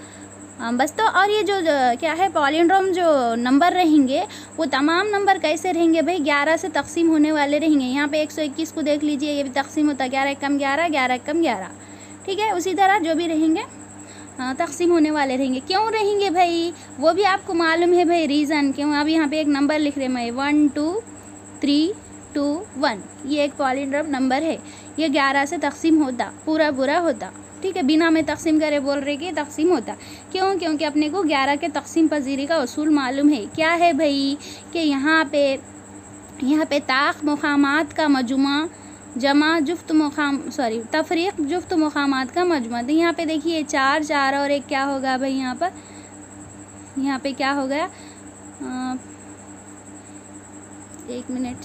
बस। तो और ये जो क्या है पॉलिंड्रोम जो नंबर रहेंगे वो तमाम नंबर कैसे रहेंगे भाई, 11 से तकसीम होने वाले रहेंगे। यहाँ पे 121 को देख लीजिए, ये भी तकसीम होता है 11 एकम 11, 11 एकम 11, ठीक है। उसी तरह जो भी रहेंगे तकसीम होने वाले रहेंगे। क्यों रहेंगे भाई, वो भी आपको मालूम है भाई रीज़न क्यों। अब यहाँ पे एक नंबर लिख रहे मैं 1 2 3 2 1, ये एक पॉलिंड्रोम नंबर है, ये 11 से तकसीम होता, पूरा होता, ठीक है। बिना में तकसीम करे बोल रहे कि तकसीम होता। क्यों, क्योंकि अपने को 11 के तकसीम पजीरी का उसूल मालूम है। क्या है भाई कि यहाँ पे ताक़ मुक़ामात का मजमुआ जमा जुफ्त मुक़ाम तफरीक़ जुफ्त मुक़ामात का मजमुआ। तो यहाँ पे देखिए 4 4 और 1 क्या होगा भाई, यहाँ पे क्या हो गया, 1 मिनट,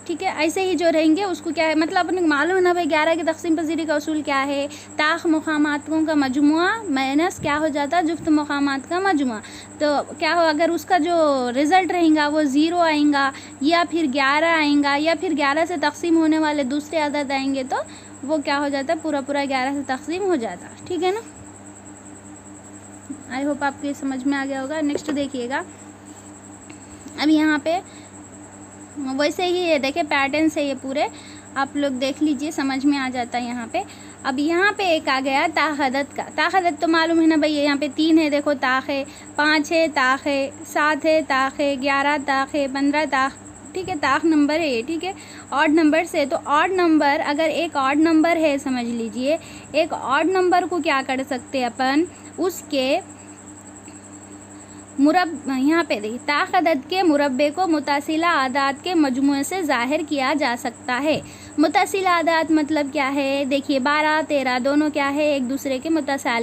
ठीक है। ऐसे ही जो रहेंगे उसको क्या है, मतलब अपने मालूम है ना भाई 11 की तकसीम पजीरी का उसूल क्या है, ताक़ मुक़ामातों का मजमुआ माइनस क्या हो जाता, जुफ्त मुक़ामात का मजमुआ। तो क्या हो, अगर उसका जो रिज़ल्ट रहेगा वो 0 आएगा या फिर 11 आएगा या फिर 11 से तकसीम होने वाले दूसरे अदद आएंगे तो वो क्या हो जाता है, पूरा 11 से तकसीम हो जाता, ठीक है ना। आई होप आपके समझ में आ गया होगा। नेक्स्ट देखिएगा, अब यहाँ पे वैसे ही ये देखिए पैटर्न से ये पूरे आप लोग देख लीजिए, समझ में आ जाता है यहाँ पे। अब यहाँ पे एक आ गया ताक़दत का। ताक़दत तो मालूम है ना भाई, यहाँ पे 3 है, देखो ताक़ है, 5 है ताक़ है, 7 है ताक़ है, 11 ताक़ है, 15 ताक़, ठीक है। ताक़ नंबर है ये, ठीक है, ऑड नंबर से। तो ऑड नंबर, अगर एक ऑड नंबर है समझ लीजिए, एक ऑड नंबर को क्या कर सकते अपन, उसके यहाँ पे देखिए ताक़ अदद के मुरब्बे को मुतासिला आदात के मजमुए से ज़ाहिर किया जा सकता है। मुतासिला आदात मतलब क्या है, देखिए 12 13 दोनों क्या है, एक दूसरे के मुतासिला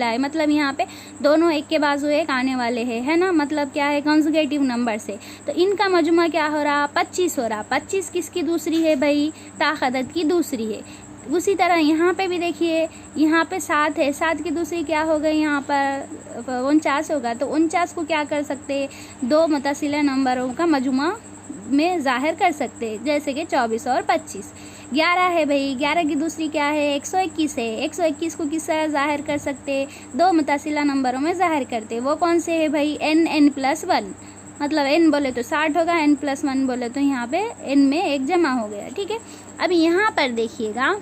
है, मतलब यहाँ पे दोनों एक के बाजू एक आने वाले हैं, है ना। मतलब क्या है, कंसेक्यूटिव नंबर से। तो इनका मजमुआ क्या हो रहा, 25 हो रहा। 25 किसकी दूसरी है भाई, ताक़ अदद की दूसरी है। उसी तरह यहाँ पे भी देखिए, यहाँ पे 7 है, 7 की दूसरी क्या हो गई, यहाँ पर 49 होगा। तो 49 को क्या कर सकते, 2 मुतासिला नंबरों का मजमुआ में ज़ाहिर कर सकते हैं, जैसे कि 24 और 25। 11 है भाई, 11 की दूसरी क्या है, 121 है। 121 को किस तरह ज़ाहिर कर सकते, 2 मुतासिला नंबरों में ज़ाहिर करते। वो कौन से है भाई, n+1, मतलब n बोले तो 60 होगा, n+1 बोले तो यहाँ पे n में 1 जमा हो गया, ठीक है। अब यहाँ पर देखिएगा,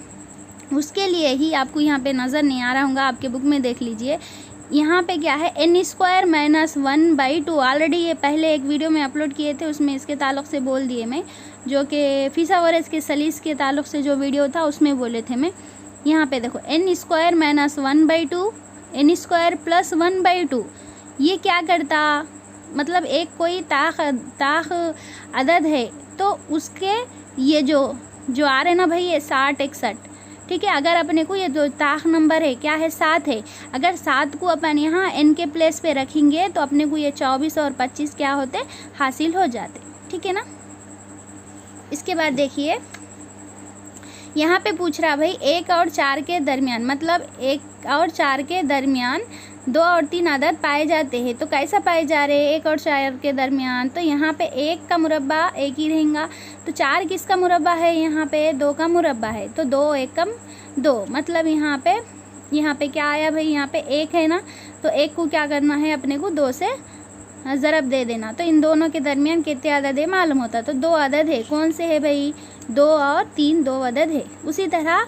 उसके लिए ही आपको यहाँ पे नज़र नहीं आ रहा होगा, आपके बुक में देख लीजिए। यहाँ पे क्या है, n² - 1/2। ऑलरेडी ये पहले एक वीडियो में अपलोड किए थे, उसमें इसके ताल्लुक़ से बोल दिए मैं, जो कि फिसावरस के सलीस के ताल्लुक़ से जो वीडियो था उसमें बोले थे मैं। यहाँ पे देखो n² - 1/2, n² + 1/2, ये क्या करता, मतलब एक कोई ताक़ अदद है तो उसके ये जो आ रहे ना भाई, ये 60 61, ठीक है। अगर अपने को ये जो ताक़ नंबर है क्या है, 7 है, अगर 7 को अपन यहाँ n के प्लेस पे रखेंगे तो अपने को ये 24 और 25 क्या होते, हासिल हो जाते, ठीक है ना। इसके बाद देखिए यहाँ पे पूछ रहा भाई 1 और 4 के दरमियान, मतलब 1 और 4 के दरमियान 2 और 3 अदद पाए जाते हैं। तो कैसा पाए जा रहे हैं 1 और 4 के दरमियान, तो यहाँ पे 1 का मुरब्बा 1 ही रहेगा। तो 4 किसका मुरब्बा है, यहाँ पे 2 का मुरब्बा है। तो 2 एकम 2, मतलब यहाँ पे क्या आया भाई, यहाँ पे 1 है ना, तो 1 को क्या करना है अपने को, 2 से ज़रब दे देना। तो इन दोनों के दरमियान कितने अदद है मालूम होता। तो 2 अदद है, कौन से है भाई, 2 और 3, 2 अदद है। उसी तरह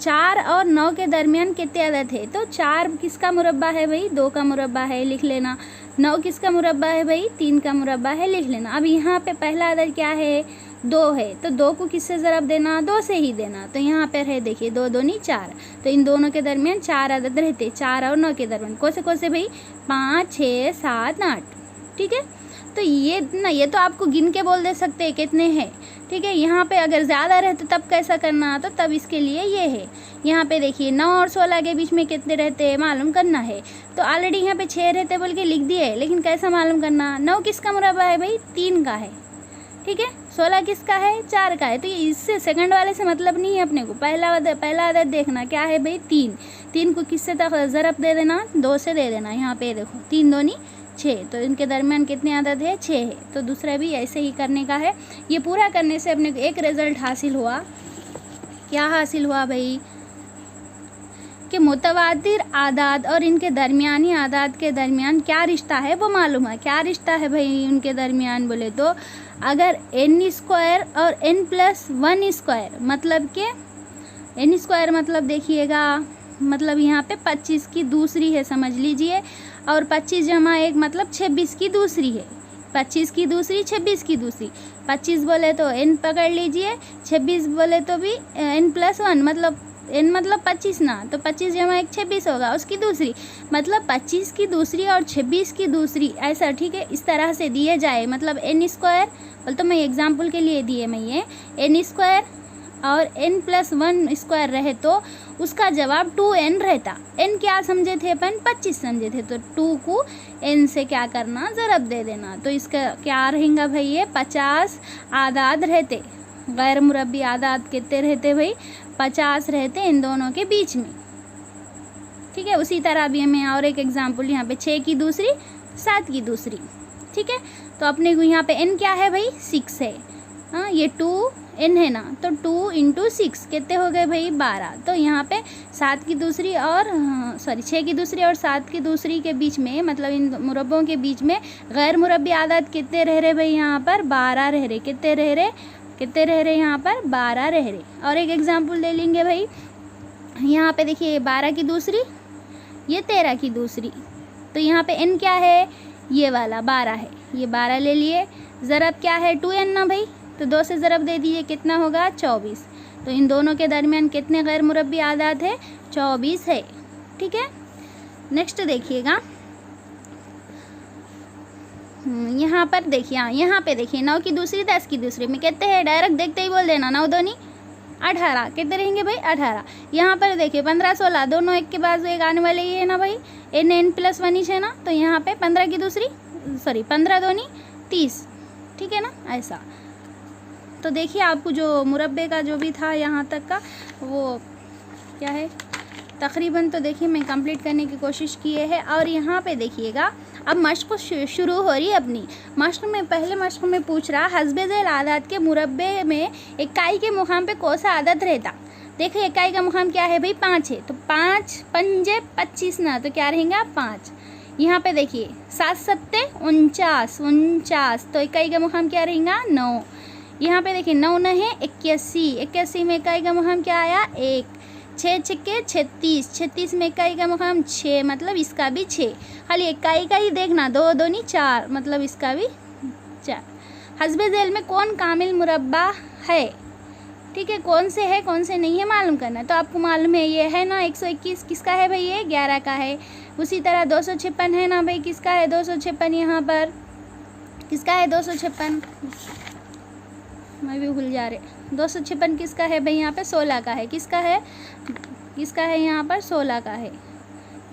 4 और 9 के दरमियान कितने अदद है? तो 4 किसका मुरब्बा है भाई? 2 का मुरब्बा है, लिख लेना। 9 किसका मुरब्बा है भाई? 3 का मुरब्बा है, लिख लेना। अब यहाँ पे पहला अदद क्या है? 2 है, तो 2 को किससे ज़रब देना? 2 से ही देना। तो यहाँ पर है देखिए 2 दूनी 4, तो इन दोनों के दरमियान 4 अदद रहते, 4 और 9 के दरमियान। कौन से भाई? 5, 6, 7, 8। ठीक है, तो ये तो आपको गिन के बोल दे सकते हैं कितने हैं। ठीक है, यहाँ पे अगर ज़्यादा रहते तब कैसा करना? तो तब इसके लिए ये है। यहाँ पे देखिए 9 और 16 के बीच में कितने रहते हैं मालूम करना है। तो ऑलरेडी यहाँ पे 6 रहते बोल के लिख दिए, लेकिन कैसा मालूम करना? 9 किसका मुरब्बा है भाई? 3 का है। ठीक है, 16 किसका है? 4 का है। तो ये इससे सेकंड वाले से मतलब नहीं है अपने को। पहला अदद देखना क्या है भाई? 3 को किससे तक ज़रब दे देना? 2 से दे देना। यहाँ पे देखो 3 दूनी 6, तो इनके दरमियान कितने अदद है? 6 है। तो दूसरा भी ऐसे ही करने का है। ये पूरा करने से अपने को एक रिज़ल्ट हासिल हुआ। क्या हासिल हुआ भाई? कि मुतवातिर आदाद और इनके दरमियानी आदाद के दरमियान क्या रिश्ता है वो मालूम है। क्या रिश्ता है भाई उनके दरमियान? बोले तो अगर n² और n+1² मतलब के n² मतलब देखिएगा, मतलब यहाँ पे 25 की दूसरी है समझ लीजिए, और 25 जमा 1 मतलब 26 की दूसरी है। 25 की दूसरी, 26 की दूसरी। 25 बोले तो n पकड़ लीजिए, 26 बोले तो भी n+1 मतलब n मतलब 25 ना, तो 25 जमा 1 26 होगा, उसकी दूसरी मतलब 25 की दूसरी और 26 की दूसरी, ऐसा। ठीक है, इस तरह से दिए जाए, मतलब n² बोल तो मैं एग्जाम्पल के लिए दिए मैं ये n² और n+1² रहे तो उसका जवाब 2n रहता। n क्या समझे थे अपन? 25 समझे थे, तो 2 को n से क्या करना? ज़रब दे देना। तो इसका क्या रहेगा भाई? ये 50 आदाद रहते, गैर मुरब्बी आदाद कितने रहते भाई? 50 रहते इन दोनों के बीच में। ठीक है, उसी तरह भी हमें और एक एग्जाम्पल यहाँ पे 6 की दूसरी, 7 की दूसरी। ठीक है, तो अपने को यहाँ पे n क्या है भाई? 6 है। हाँ, ये 2n है ना, तो 2 × 6 कितने हो गए भाई? 12। तो यहाँ पे 7 की दूसरी और 6 की दूसरी और 7 की दूसरी के बीच में, मतलब इन मुरब्बों के बीच में गैर मुरब्बी आदाद कितने रह रहे भाई? यहाँ पर 12 रह रहे। कितने रह रहे यहाँ पर? 12 रह रहे। और एक एग्जाम्पल ले लेंगे भाई, यहाँ पे देखिए 12 की दूसरी, ये 13 की दूसरी। तो यहाँ पे n क्या है? ये वाला 12 है, ये 12 ले लिए। ज़रब क्या है? 2n ना भाई, तो 2 से ज़रब दे दीजिए, कितना होगा? 24। तो इन दोनों के दरमियान कितने गैर मुरब्बी आदाद है? 24 है। ठीक है, नेक्स्ट देखिएगा, यहाँ पर देखिए, यहाँ पे देखिए 9 की दूसरी, 10 की दूसरी में कितने हैं? डायरेक्ट देखते ही बोल देना, 9 दूनी 18। कितने रहेंगे भाई? 18। यहाँ पर देखिए 15, 16 दोनों एक के बाद एक आने वाले ही है ना भाई, n+1 है ना, तो यहाँ पे 15 की दूसरी, 15 दूनी 30। ठीक है ना, ऐसा। तो देखिए आपको जो मुरब्बे का जो भी था यहाँ तक का, वो क्या है तकरीबन, तो देखिए मैं कंप्लीट करने की कोशिश की है। और यहाँ पे देखिएगा अब मश्क शुरू हो रही है अपनी। मश्क में पहले मश्क में पूछ रहा हस्बे ज़ैल आदाद के मुरब्बे में इकाई के मुकाम पे कौन सा आदत रहता। देखिए इकाई का मुकाम क्या है भाई? 5 है, तो 5 पंजे 25 ना, तो क्या रहेगा? 5। यहाँ पे देखिए 7 सत्ते 49, तो इकाई का मुकाम क्या रहेगा? 9। यहाँ पे देखिए 9 है 81 में इकाई का मुकाम क्या आया? 1। 6 छक्के 36 में इकाई का मुकाम 6, मतलब इसका भी 6। खाली इकाई का ही देखना, 2 दूनी 4, मतलब इसका भी 4। हस्बे ज़ैल में कौन कामिल मुरब्बा है? ठीक है, कौन से है कौन से नहीं है मालूम करना। तो आपको मालूम है ये है ना 121 किसका है भाई? ये 11 का है। उसी तरह 256 है ना भाई, किसका है 256? यहाँ पर किसका है 256? मैं भी भूल जा रहे। 256 किसका है भाई? यहाँ पे 16 का है। किसका है यहाँ पर? 16 का है।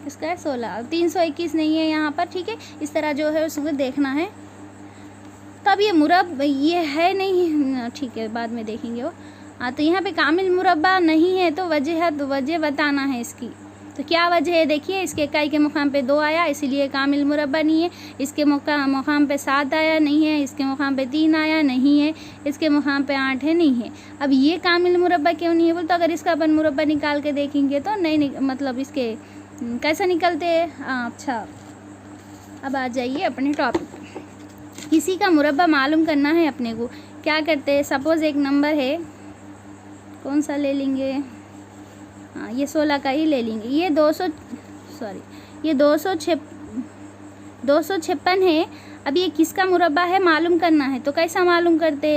किसका है? 16। 321 नहीं है यहाँ पर। ठीक है, इस तरह जो है उसको देखना है। तो अब ये मुरब्बा ये है नहीं, ठीक है बाद में देखेंगे वो। हाँ, तो यहाँ पे कामिल मुरब्बा नहीं है, तो वजह बताना है इसकी। तो क्या वजह है? देखिए इसके इकाई के मुकाम पे 2 आया, इसीलिए कामिल मुरब्बा नहीं है। इसके मुकाम पे 7 आया, नहीं है। इसके मुकाम पे 3 आया, नहीं है। इसके मुकाम पे 8 है, नहीं है। अब ये कामिल मुरब्बा क्यों नहीं है बोल, तो अगर इसका अपन मुरब्बा निकाल के देखेंगे तो नहीं, मतलब इसके कैसा निकलते हैं। अच्छा, अब आ जाइए अपने टॉपिक। किसी का मुरब्बा मालूम करना है अपने को। क्या करते हैं? सपोज़ एक नंबर है, कौन सा ले लेंगे? हाँ, ये 16 का ही ले लेंगे। ये 256 है। अब ये किसका मुरब्बा है मालूम करना है, तो कैसा मालूम करते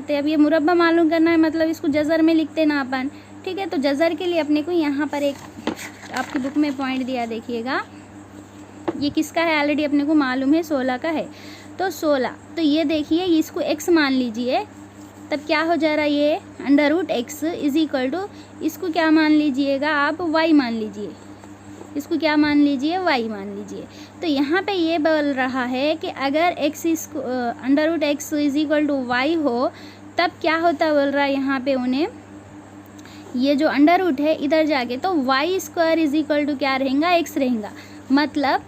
हैं, अब ये मुरब्बा मालूम करना है मतलब इसको जज़र में लिखते ना अपन। ठीक है, तो जज़र के लिए अपने को यहाँ पर एक आपकी बुक में पॉइंट दिया, देखिएगा। ये किसका है ऑलरेडी अपने को मालूम है, 16 का है। तो 16, तो ये देखिए इसको x मान लीजिए, तब क्या हो जा रहा है, ये √x इज इक्वल टू, इसको क्या मान लीजिएगा आप, y मान लीजिए, इसको क्या मान लीजिए, y मान लीजिए। तो यहाँ पे ये बोल रहा है कि अगर x इसको √x is equal to y हो, तब क्या होता बोल रहा है यहाँ पे उन्हें, ये जो √ है इधर जाके तो y² इज इक्वल टू क्या रहेगा, x रहेगा। मतलब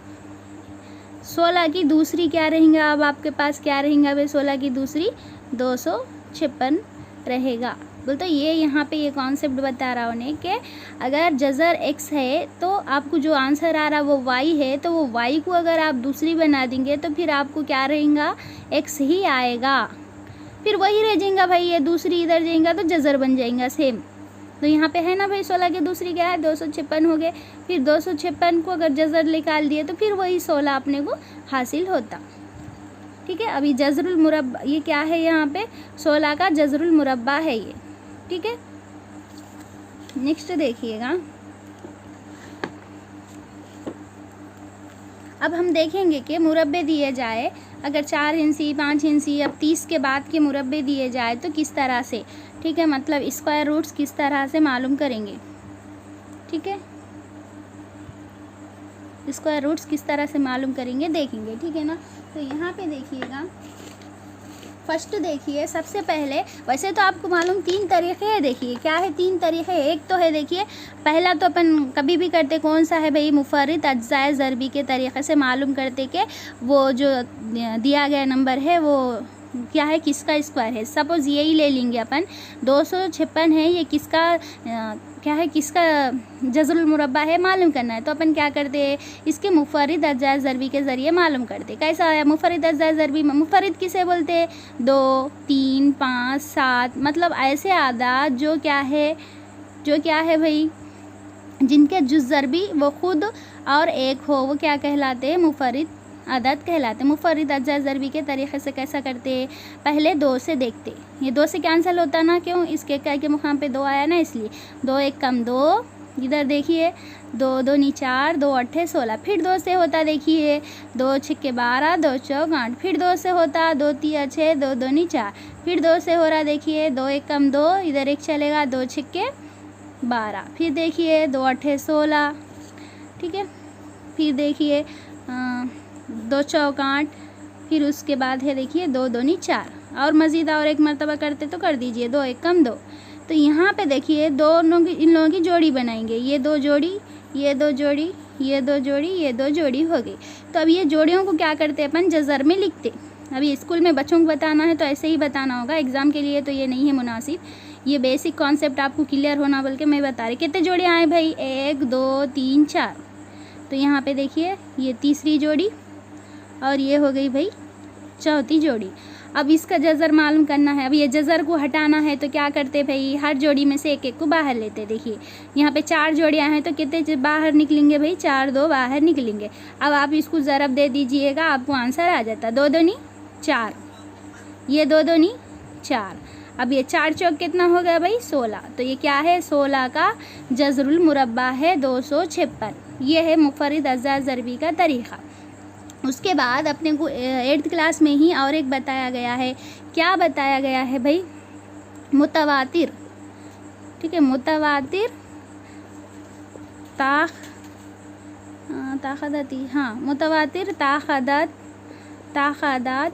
16 की दूसरी क्या रहेगा, अब आपके पास क्या रहेगा भाई, 16 की दूसरी 256 रहेगा। बोल तो ये यहाँ पे ये कॉन्सेप्ट बता रहा उन्हें कि अगर जज़र x है तो आपको जो आंसर आ रहा वो y है, तो वो y को अगर आप दूसरी बना देंगे तो फिर आपको क्या रहेगा, x ही आएगा। फिर वही रह जाएगा भाई, ये दूसरी इधर जाएगा तो जज़र बन जाएगा सेम। तो यहाँ पे है ना भाई, 16 की दूसरी क्या है, 256 हो गए। फिर 256 को अगर जज़र निकाल दिए तो फिर वही 16 अपने को हासिल होता। ठीक है, अभी जज़रुल मुरब्बा ये क्या है, यहाँ पे 16 का जज़रुल मुरब्बा है ये। ठीक है, नेक्स्ट देखिएगा। अब हम देखेंगे कि मुरब्बे दिए जाए, अगर 4 हिंसी 5 हिंसी अब 30 के बाद के मुरब्बे दिए जाए तो किस तरह से, ठीक है, मतलब स्क्वायर रूट्स किस तरह से मालूम करेंगे। ठीक है, स्क्वायर रूट्स किस तरह से मालूम करेंगे देखेंगे। ठीक है ना, तो यहाँ पे देखिएगा, फर्स्ट देखिए सबसे पहले, वैसे तो आपको मालूम 3 तरीक़े हैं। देखिए क्या है 3 तरीक़े, एक तो है देखिए, पहला तो अपन कभी भी करते कौन सा है भाई, मुफर्रिद अज्जाए ज़रबी के तरीक़े से मालूम करते कि वो जो दिया गया नंबर है वो क्या है, किसका स्क्वायर है। सपोज़ यही ले लेंगे अपन, 256 है, ये किसका क्या है, किसका जज़रुल मुरब्बा है मालूम करना है। तो अपन क्या करते हैं, इसके मुफर्रिद अज्जाए ज़रबी के ज़रिए मालूम करते। कैसा आया मुफर्रिद अज्जाए ज़रबी, मुफर्रिद किसे बोलते हैं, 2 3 5 7, मतलब ऐसे आदाद जो क्या है भाई, जिनके जुज़ ज़रबी वो खुद और एक हो, वो क्या कहलाते हैं, मुफर्रिद अदद कहलाते। मुफर्रिद अज्जाए ज़रबी के तरीक़े से कैसा करते, पहले 2 से देखते, ये 2 से कैंसिल होता ना, क्यों, इसके क्या के मुकाम पे 2 आया ना, इसलिए 2 1 कम 2, इधर देखिए 2 2 नी 4, 2 8 16, फिर 2 से होता, देखिए 2 6 12, 2 4 8, फिर 2 से होता, 2 3 6, 2 2 नी 4, फिर 2 से हो रहा, देखिए 2 1 कम 2, इधर 1 चलेगा, 2 6 12, फिर देखिए 2 8 16। ठीक है, फिर देखिए 2 चौक 8, फिर उसके बाद है देखिए 2 2 नी 4, और मज़ीद और एक मरतबा करते तो कर दीजिए, 2 1 कम 2। तो यहाँ पे देखिए दोनों की, इन लोगों की जोड़ी बनाएंगे, ये 2 जोड़ी, ये 2 जोड़ी, ये 2 जोड़ी, ये 2 जोड़ी हो गई। तो अब ये जोड़ियों को क्या करते अपन, जज़र में लिखते। अभी स्कूल में बच्चों को बताना है तो ऐसे ही बताना होगा, एग्ज़ाम के लिए तो ये नहीं है मुनासिब। ये बेसिक कॉन्सेप्ट आपको क्लियर होना बोल के मैं बता रही। कितने जोड़े आए भाई, 1 2 3 4। तो यहाँ पे देखिए ये तीसरी जोड़ी और ये हो गई भाई चौथी जोड़ी। अब इसका जज़र मालूम करना है। अब ये जज़र को हटाना है तो क्या करते भाई, हर जोड़ी में से एक एक को बाहर लेते। देखिए यहाँ पे 4 जोड़ियाँ हैं तो कितने बाहर निकलेंगे भाई, 4 2 बाहर निकलेंगे। अब आप इसको ज़रब दे दीजिएगा, आपको आंसर आ जाता, 2 2 नी 4, ये 2 2 नी 4। अब ये 4 चौक कितना हो गया भाई, 16। तो ये क्या है, 16 का जज़रुल मुरब्बा है 256। ये है मुफर्रिद अज्जाए ज़रबी का तरीक़ा। उसके बाद अपने को 8th क्लास में ही और एक बताया गया है। क्या बताया गया है भाई, मुतवातिर। ठीक है, मुतवातिर ताख़दाती, हाँ, मुतवातिर ताख़दात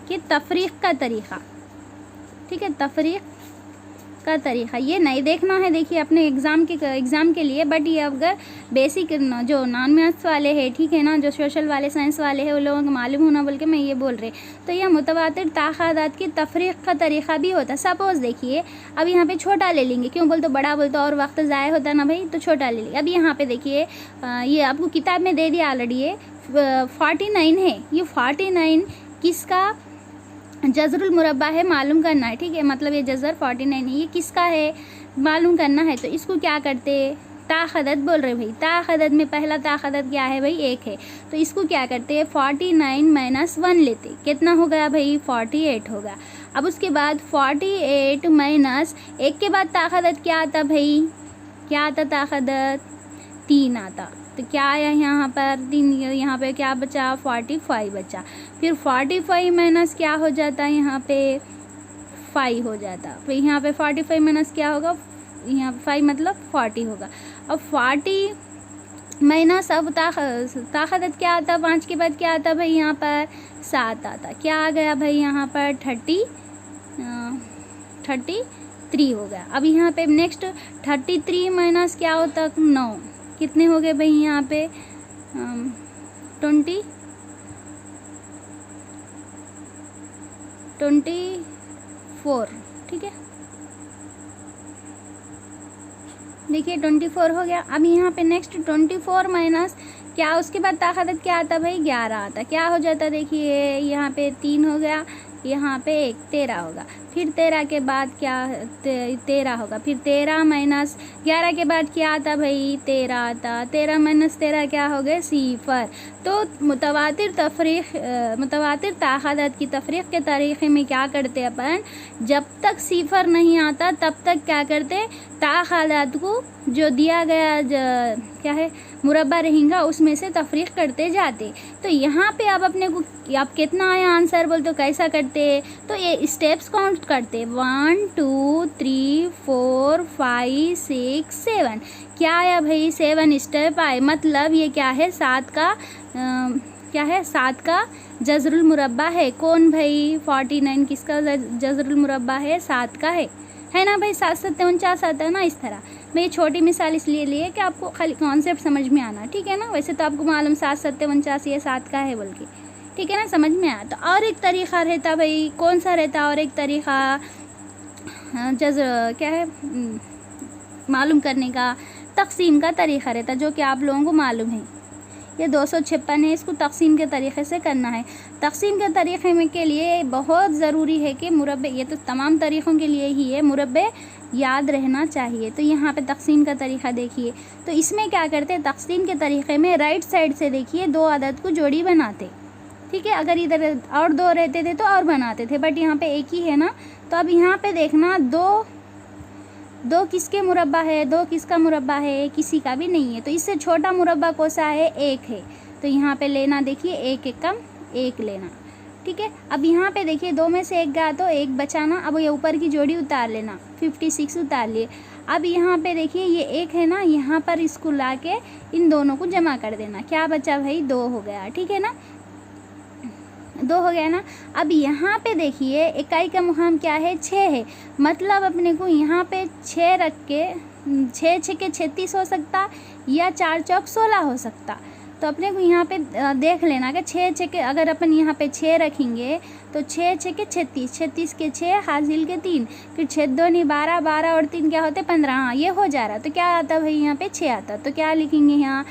के तफरीक़ का तरीक़ा। ठीक है, तफरीक़ का तरीक़ा ये नहीं देखना है, देखिए अपने एग्ज़ाम के लिए। बट ये अगर बेसिक जो नॉन मैथ्स वाले हैं, ठीक है ना, जो सोशल वाले साइंस वाले हैं, उन लोगों को मालूम होना बोल के मैं ये बोल रही। तो यह मुतवातिर ताख़दात की तफरीक़ का तरीक़ा भी होता है। सपोज़ देखिए अब यहाँ पे छोटा ले लेंगे, क्यों बोल तो बड़ा बोल तो और वक्त ज़ाया होता ना भाई, तो छोटा ले लेंगे। अब यहाँ पे देखिए ये आपको किताब में दे दिया ऑलरेडी, ये 49 है। ये 49 किसका जज़रुल मुरब्बा है मालूम करना है। ठीक है, मतलब ये जज़र 49 है, ये किसका है, मालूम करना है तो इसको क्या करते, ताख़दत बोल रहे भाई। ताख़दत में पहला ताख़दत क्या है भाई, 1 है, तो इसको क्या करते हैं 49 - 1 लेते, कितना हो गया भाई 48 होगा। अब उसके बाद 48 माइनस 1 के बाद ताख़दत क्या आता भाई, क्या आता ताख़दत, 3 आता। तो क्या आया यहाँ पर 3, यहाँ पे क्या बचा 45 बचा। फिर 45 माइनस क्या हो जाता है यहाँ पे 5 हो जाता। फिर यहाँ पे 45 माइनस क्या होगा, यहाँ 5 मतलब 40 होगा। अब 40 माइनस अब ताख़दत क्या आता, 5 के बाद क्या आता भाई यहाँ पर 7 आता। क्या आ गया भाई यहाँ पर 33 हो गया। अब यहाँ पे नेक्स्ट 33 माइनस क्या होता 9, कितने हो गए भाई यहाँ पे 24, ठीक है। देखिए 24 हो गया। अब यहाँ पे नेक्स्ट 24 माइनस क्या, उसके बाद ताख़दत क्या आता भाई 11 आता। क्या हो जाता देखिए यहाँ पे 3 हो गया, यहाँ पे 1 13 होगा। फिर 13 के बाद क्या 13 होगा। फिर 13 माइनस 11 के बाद क्या आता भाई 13 आता। 13 माइनस 13 क्या हो गए 0। तो मुतवातिर ताख़दत की तफरीक़ के तरीक़े में क्या करते अपन, जब तक 0 नहीं आता तब तक क्या करते, ताख़दत को जो दिया गया क्या है मुरब्बा रहेगा उसमें से तफरीक़ करते जाते। तो यहाँ पे अब अपने को अब कितना आया आंसर बोल, तो कैसा करते, तो ये स्टेप्स काउंट करते 1 2 3 4 5 6 7। क्या आया भाई 7 स्टेप आए। मतलब ये क्या है 7 का क्या है 7 का जज़रुल मुरब्बा है। कौन भाई 49 किसका जज़रुल मुरब्बा है, 7 का है ना भाई। 7 7 49 आता है ना। इस तरह मैं ये छोटी मिसाल इसलिए लिए कि आपको खाली कॉन्सेप्ट समझ में आना, ठीक है ना। वैसे तो आपको मालूम 7 7 49 ये 7 का है बोल के, ठीक है ना, समझ में आया। तो और एक तरीक़ा रहता भाई, कौन सा रहता और एक तरीक़ा क्या है मालूम करने का, तक़सीम का तरीक़ा रहता, जो कि आप लोगों को मालूम है। ये 256 है, इसको तक़सीम के तरीक़े से करना है। तक़सीम के तरीक़े में के लिए बहुत ज़रूरी है कि मुरब्बे, ये तो तमाम तरीक़ों के लिए ही है, मुरब्बे याद रहना चाहिए। तो यहाँ पे तक़सीम का तरीक़ा देखिए। तो इसमें क्या करते हैं, तक़सीम के तरीक़े में राइट साइड से देखिए 2 अदद को जोड़ी बनाते, ठीक है। अगर इधर और 2 रहते थे तो और बनाते थे, बट यहाँ पे एक ही है ना। तो अब यहाँ पे देखना 2 किसके मुरब्बा है, 2 किसका मुरब्बा है, किसी का भी नहीं है। तो इससे छोटा मुरब्बा कौन सा है, 1 है। तो यहाँ पे लेना देखिए 1 एकम 1 लेना, ठीक है। अब यहाँ पे देखिए 2 में से 1 गया तो 1 बचाना। अब ये ऊपर की जोड़ी उतार लेना, 56 उतार लिए। अब यहाँ पे देखिए ये 1 है ना, यहाँ पर इसको ला के इन दोनों को जमा कर देना। क्या बचा भाई 2 हो गया, ठीक है ना, 2 हो गया ना। अब यहाँ पे देखिए इकाई का मुकाम क्या है 6 है। मतलब अपने को यहाँ पे 6 रख के 6 6 के 36 हो सकता, या 4 चौक 16 हो सकता। तो अपने को यहाँ पे देख लेना कि 6 6 के, अगर अपन यहाँ पे 6 रखेंगे तो 6 6 के 36, 36 के 6 हासिल के 3, फिर 6 2 नहीं 12, 12 और 3 क्या होते 15। हाँ ये हो जा रहा। तो क्या आता भाई यहाँ पे 6 आता। तो क्या लिखेंगे यहाँ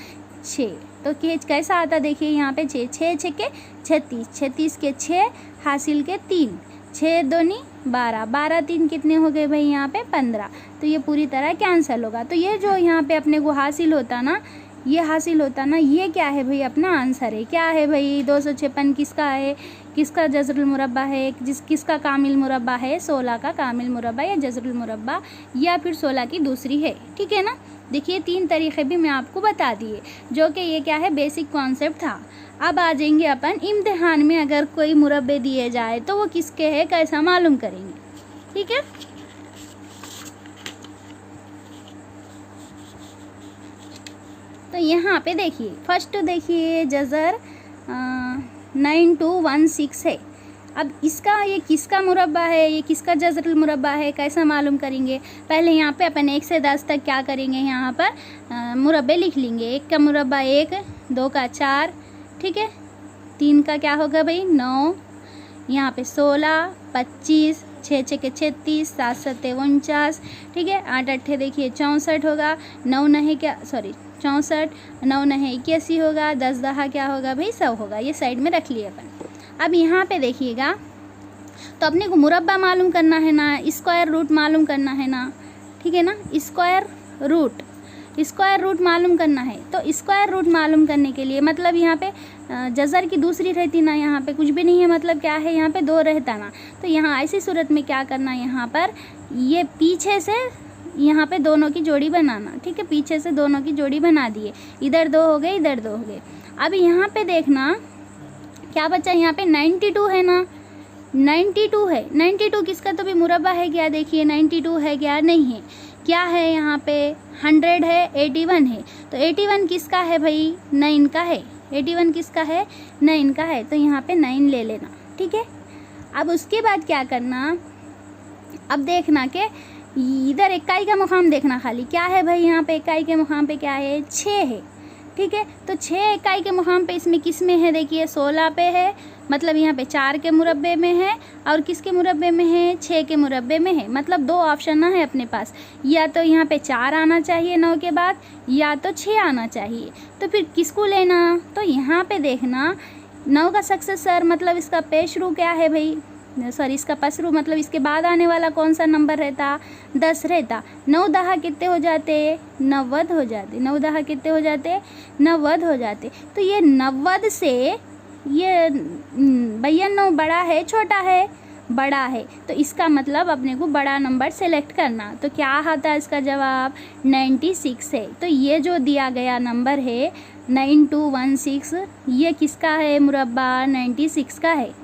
6। तो कैसा आता देखिए यहाँ पे 6 6 6 के 36, 36 के 6 हासिल के 3, 6 2 नहीं 12, 12 3 कितने हो गए भाई यहाँ पे 15। तो ये पूरी तरह कैंसिल होगा। तो ये जो यहाँ पे अपने को हासिल होता ना, ये हासिल होता ना, ये क्या है भाई अपना आंसर है। क्या है भाई 256 किसका है, किसका जज़रुल मुरब्बा है, किसका कामिल मुरब्बा है, 16 का कामिल मुरब्बा या जज़रुल मुरब्बा, या फिर 16 की दूसरी है, ठीक है ना। देखिए 3 तरीक़े भी मैं आपको बता दिए, जो कि ये क्या है बेसिक कॉन्सेप्ट था। अब आ जाएंगे अपन इम्तिहान में, अगर कोई मुरब्बे दिए जाए तो वो किसके है कैसा मालूम करेंगे, ठीक है। तो यहाँ पे देखिए फर्स्ट देखिए जज़र 9216 है। अब इसका ये किसका मुरब्बा है, ये किसका जज़रुल मुरब्बा है कैसा मालूम करेंगे। पहले यहाँ पे अपन 1 से 10 तक क्या करेंगे, यहाँ पर मुरब्बे लिख लेंगे। 1 का मुरब्बा 1, 2 का 4, ठीक है, 3 का क्या होगा भाई 9, यहाँ पे 16, 25, 6 6 के 36, 7 7 49, ठीक है, 8 8 देखिए 64 होगा, 9 9 क्या 64, 9 9 81 होगा, 10 10 क्या होगा भाई 100 होगा। ये साइड में रख लिए अपन। अब यहाँ पे देखिएगा, तो अपने को मुरब्बा मालूम करना है ना, स्क्वायर रूट मालूम करना है ना, ठीक है ना। स्क्वायर रूट मालूम करना है। तो स्क्वायर रूट मालूम करने के लिए मतलब यहाँ पे जज़र की दूसरी रहती ना, यहाँ पे कुछ भी नहीं है, मतलब क्या है, यहाँ पे 2 रहता ना। तो यहाँ ऐसी सूरत में क्या करना, यहाँ पर ये पीछे से यहाँ पे दोनों की जोड़ी बनाना, ठीक है। पीछे से दोनों की जोड़ी बना दिए, इधर 2 हो गए, इधर 2 हो गए। अब यहाँ पे देखना क्या बचा, यहाँ पे 92 है ना, 92 है। 92 किसका तो भी मुरब्बा है क्या, देखिए 92 है क्या, नहीं है। क्या है यहाँ पे 100 है, 81 है। तो 81 किसका है भाई, 9 का है। 81 किसका है, 9 का है। तो यहाँ पे 9 ले लेना, ठीक है। अब उसके बाद क्या करना, अब देखना कि इधर इकाई का मुकाम देखना खाली, क्या है भाई यहाँ पे इकाई के मुकाम पे क्या है, 6 है, ठीक है। तो 6 इकाई के मुकाम पे इसमें किस में है, देखिए 16 पे है, मतलब यहाँ पे 4 के मुरब्बे में है, और किसके मुरब्बे में है, 6 के मुरब्बे में है। मतलब 2 ऑप्शन ना है अपने पास, या तो यहाँ पे 4 आना चाहिए 9 के बाद, या तो 6 आना चाहिए। तो फिर किसको लेना, तो यहाँ पे देखना 9 का सक्सेसर मतलब इसका पेशरू क्या है भाई, सॉरी इसका पसरू मतलब इसके बाद आने वाला कौन सा नंबर रहता, 10 रहता। 9 दहा कितने हो जाते, 90 हो जाते। 9 दहा कितने हो जाते, 90 हो जाते। तो ये 90 से ये 92 बड़ा है छोटा है, बड़ा है। तो इसका मतलब अपने को बड़ा नंबर सेलेक्ट करना। तो क्या आता है इसका जवाब, 96 है। तो ये जो दिया गया नंबर है 9216, ये किसका है मुरब्बा, 96 का है,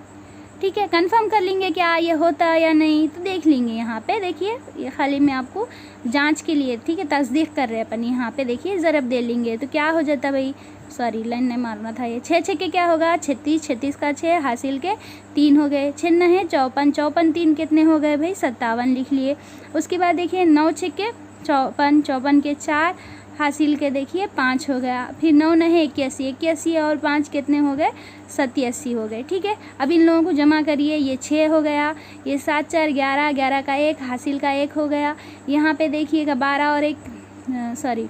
ठीक है। कंफर्म कर लेंगे क्या ये होता या नहीं, तो देख लेंगे यहाँ पे, देखिए ये खाली मैं आपको जांच के लिए, ठीक है, तस्दीक कर रहे हैं अपन। यहाँ पे देखिए ज़रब दे लेंगे तो क्या हो जाता भाई, सॉरी लाइन नहीं मारना था, ये 6 के क्या होगा, 36, 36 का 6 हासिल के 3 हो गए, 6 है 54, 54 3 कितने हो गए भाई, 57 लिख लिए। उसके बाद देखिए 9 6 के 54, 54 के 4 हासिल के देखिए 5 हो गया। फिर 9 नहीं 81, 81 और 5 कितने हो गए, 87 हो गए, ठीक है। अब इन लोगों को जमा करिए, ये 6 हो गया, ये 7 4 11, 11 का 1 हासिल का 1 हो गया। यहाँ पे देखिएगा 12 और 1 सॉरी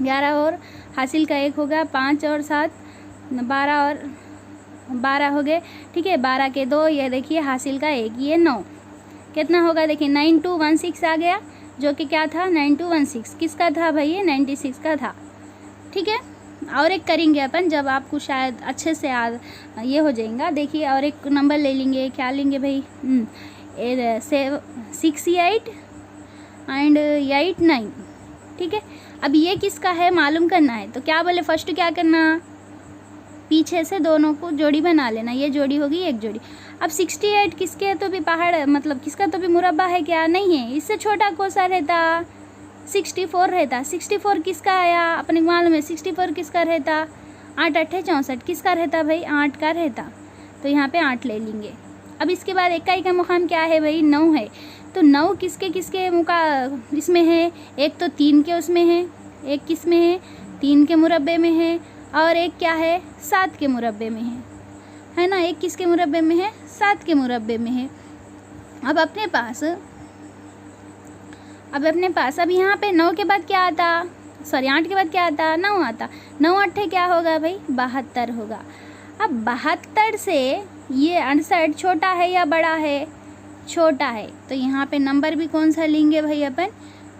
11 और हासिल का 1 होगा, 5 और 7 12 और 12 हो गए, ठीक है। 12 के 2, ये देखिए हासिल का 1, ये 9 कितना होगा, देखिए 9216 आ गया, जो कि क्या था 9216 किसका था भाई, ये 96 का था, ठीक है। और एक करेंगे अपन जब आपको शायद अच्छे से याद ये हो जाएगा। देखिए और एक नंबर ले लेंगे, क्या लेंगे भाई, 68 एंड 89, ठीक है। अब ये किसका है मालूम करना है। तो क्या बोले, फर्स्ट क्या करना, पीछे से दोनों को जोड़ी बना लेना, ये जोड़ी होगी एक जोड़ी। अब 68 किसके तो भी पहाड़ मतलब किसका तो भी मुरब्बा है क्या, नहीं है। इससे छोटा कौन सा रहता, 64 रहता। 64 किसका आया, अपने को मालूम है 64 किसका रहता, 8 8 64 किसका रहता भाई, 8 का रहता। तो यहाँ पे 8 ले लेंगे। अब इसके बाद इकाई का मुकाम क्या है भाई, 9 है। तो 9 किसके किसके इसमें है, एक तो 3 के उसमें है, एक किस में है, 3 के मुरब्बे में है, और एक क्या है 7 के मुरब्बे में है ना। एक किसके मुरब्बे में है, 7 के मुरब्बे में है। अब अपने पास अब यहाँ पे 9 के बाद क्या आता, सॉरी 8 के बाद क्या आता, 9 आता। 9 8 क्या होगा भाई, 72 होगा। अब 72 से ये 68 छोटा है या बड़ा है, छोटा है। तो यहाँ पे नंबर भी कौन सा लेंगे भाई अपन,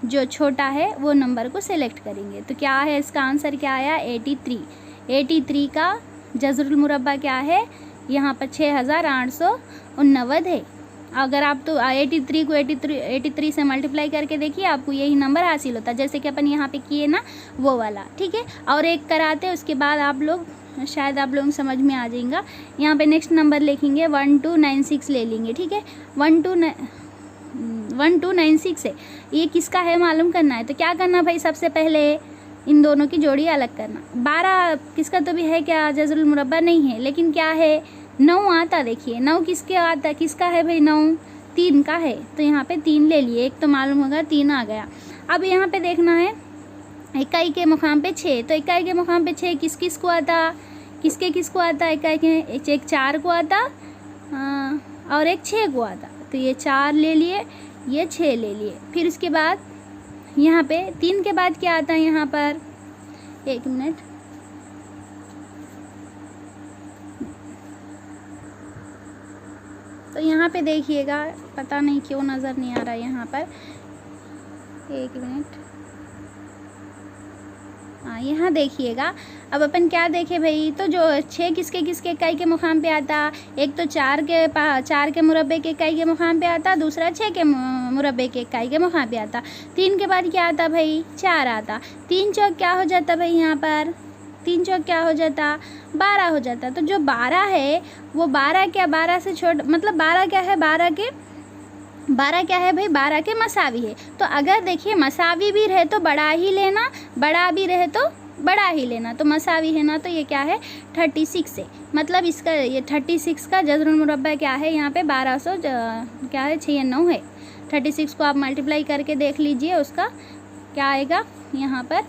जो छोटा है वो नंबर को सिलेक्ट करेंगे। तो क्या है इसका आंसर, क्या आया 83। 83 का जज़रुल मुरब्बा क्या है, यहाँ पर 6889 है। अगर आप तो 83 को 83 से मल्टीप्लाई करके देखिए, आपको यही नंबर हासिल होता है, जैसे कि अपन यहाँ पे किए ना वो वाला, ठीक है। और एक कराते उसके बाद आप लोग शायद आप लोगों को समझ में आ जाएगा। यहाँ पे नेक्स्ट नंबर लिखेंगे 1296 ले लेंगे, ठीक है। 1296 है, ये किसका है मालूम करना है। तो क्या करना भाई, सबसे पहले इन दोनों की जोड़ी अलग करना। 12 किसका तो भी है क्या, जज़रुल मुरब्बा नहीं है, लेकिन क्या है 9 आता। देखिए 9 किसके आता, किसका है भाई, 9 3 का है। तो यहाँ पे 3 ले लिए, एक तो मालूम होगा 3 आ गया। अब यहाँ पे देखना है इकाई के मुकाम पे 6। तो इकाई के मुकाम पे 6 किस किस को आता, किसको आता, इकाई के एक 4 को आता और एक 6 को आता। तो ये 4 ले लिए, ये 6 ले लिए। फिर उसके बाद यहाँ पे 3 के बाद क्या आता है, यहाँ पर 1 मिनट, तो यहाँ पे देखिएगा, पता नहीं क्यों नज़र नहीं आ रहा है यहाँ पर, एक मिनट, हाँ यहाँ देखिएगा। अब अपन क्या देखे भाई, तो जो 6 किसके किसके इकाई के मुकाम पे आता, एक तो 4 के मुरब्बे के इकाई के मुकाम पे आता, दूसरा 6 के मुरब्बे के इकाई के मुकाम पे आता। 3 के बाद क्या आता भाई, 4 आता। 3 चौक क्या हो जाता भाई, यहाँ पर 3 चौक क्या हो जाता, 12 हो जाता। तो जो 12 है वो 12 क्या, 12 से मतलब 12 क्या है, 12 क्या है भाई, 12 के मसावी है। तो अगर देखिए मसावी भी रहे तो बड़ा ही लेना, बड़ा भी रहे तो बड़ा ही लेना। तो मसावी है ना, तो ये क्या है 36 है। मतलब इसका ये 36 का जज़रुल मुरब्बा क्या है, यहाँ पे 1200 क्या है 96 है। 36 को आप मल्टीप्लाई करके देख लीजिए, उसका क्या आएगा यहाँ पर।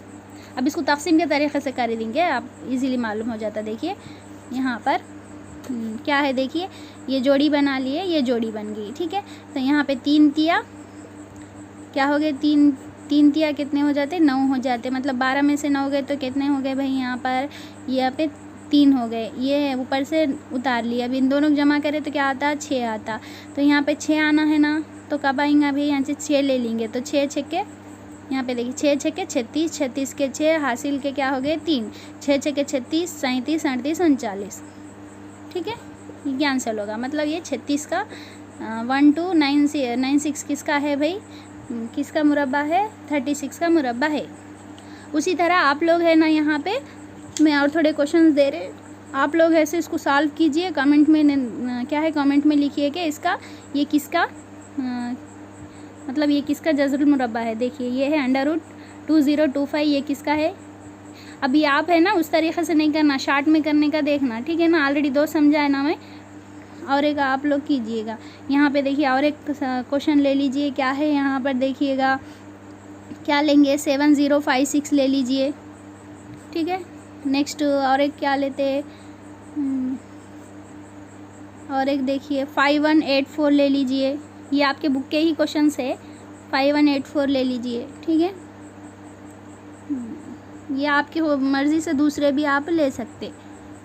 अब इसको तक़सीम के तरीक़े से कर देंगे, आप इजीली मालूम हो जाता। देखिए यहाँ पर क्या है, देखिए ये जोड़ी बना लिए, ये जोड़ी बन गई, ठीक है। तो यहाँ पे 3 तिया क्या हो गए, 3 तिया कितने हो जाते, 9 हो जाते। मतलब 12 में से 9 गए तो कितने हो गए भाई, यहाँ पे 3 हो गए। ये ऊपर से उतार लिया। अब इन दोनों को जमा करें तो क्या आता, 6 आता। तो यहाँ पे 6 आना है ना, तो कब आएंगे भाई, यहाँ से 6 ले लेंगे। तो 6 छक्के, यहाँ पे देखिए 6 छक्के 36, 36 के 6 हासिल के क्या हो गए 3, 6 छक्के 36, 37, 38, 39, ठीक है। ये क्या आंसर होगा, मतलब ये 36 का 1296 किसका है भाई, किसका मुरब्बा है, 36 का मुरब्बा है। उसी तरह आप लोग है ना, यहाँ पे मैं और थोड़े क्वेश्चंस दे रहे, आप लोग ऐसे इसको सॉल्व कीजिए। कमेंट में क्या है, कमेंट में लिखिए कि इसका ये किसका मतलब ये किसका जज़रुल मुरब्बा है। देखिए ये है √2025, ये किसका है। अभी आप है ना उस तरीक़े से नहीं करना, शार्ट में करने का देखना, ठीक है ना। ऑलरेडी 2 समझा है ना मैं, और एक आप लोग कीजिएगा। यहाँ पे देखिए और एक क्वेश्चन ले लीजिए, क्या है यहाँ पर देखिएगा, क्या लेंगे 7056 ले लीजिए, ठीक है। नेक्स्ट और एक क्या लेते हैं, और एक देखिए 5184 ले लीजिए। ये आपके बुक के ही क्वेश्चंस है, 5184 ले लीजिए, ठीक है। ये आपकी मर्ज़ी से दूसरे भी आप ले सकते,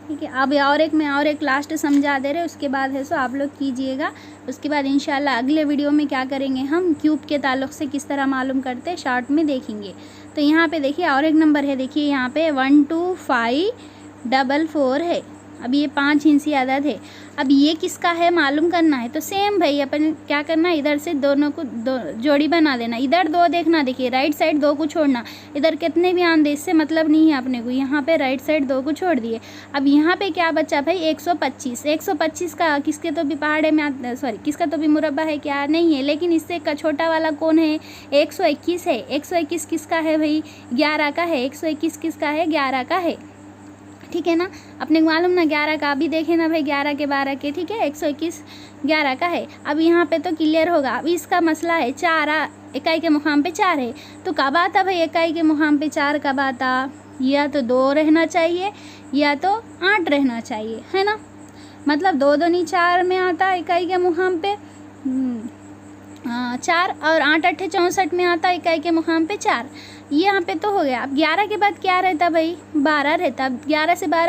ठीक है। अब और एक लास्ट समझा दे रहे, उसके बाद है सो आप लोग कीजिएगा। उसके बाद इंशाल्लाह अगले वीडियो में क्या करेंगे, हम क्यूब के ताल्लुक़ से किस तरह मालूम करते हैं शॉर्ट में देखेंगे। तो यहाँ पे देखिए और एक नंबर है, देखिए यहाँ पे 12544 है। अब ये 5 हिंसी अदद है। अब ये किसका है मालूम करना है, तो सेम भाई अपन क्या करना है, इधर से दोनों को जोड़ी बना देना। इधर 2 देखना, देखिए राइट साइड 2 को छोड़ना, इधर कितने भी आंदे इससे मतलब नहीं है अपने को। यहाँ पे राइट साइड 2 को छोड़ दिए। अब यहाँ पे क्या बचा भाई 125। 125 का किसके तो भी पहाड़े में सॉरी किसका तो भी मुरब्बा है क्या, नहीं है। लेकिन इससे का छोटा वाला कौन है, 121 है। 121 किसका है भाई, 11 का है। 121 किसका है, 11 का है, ठीक है ना। अपने को मालूम ना 11 का, अभी देखे ना भाई 11 के 12 के, ठीक है। 121 11 का है। अब यहाँ पे तो क्लियर होगा। अब इसका मसला है 4 इकाई के मुकाम पे 4 है, तो कब आता भाई इकाई के मुकाम पे 4 कब आता, या तो 2 रहना चाहिए या तो 8 रहना चाहिए, है ना। मतलब 2 दूनी 4 में आता इकाई के मुकाम पे 4, और 8 8 64 में आता इकाई के मुकाम पे 4। ये यहाँ पे तो हो गया। अब 11 के बाद क्या रहता भाई, 12 रहता। अब 11 से 12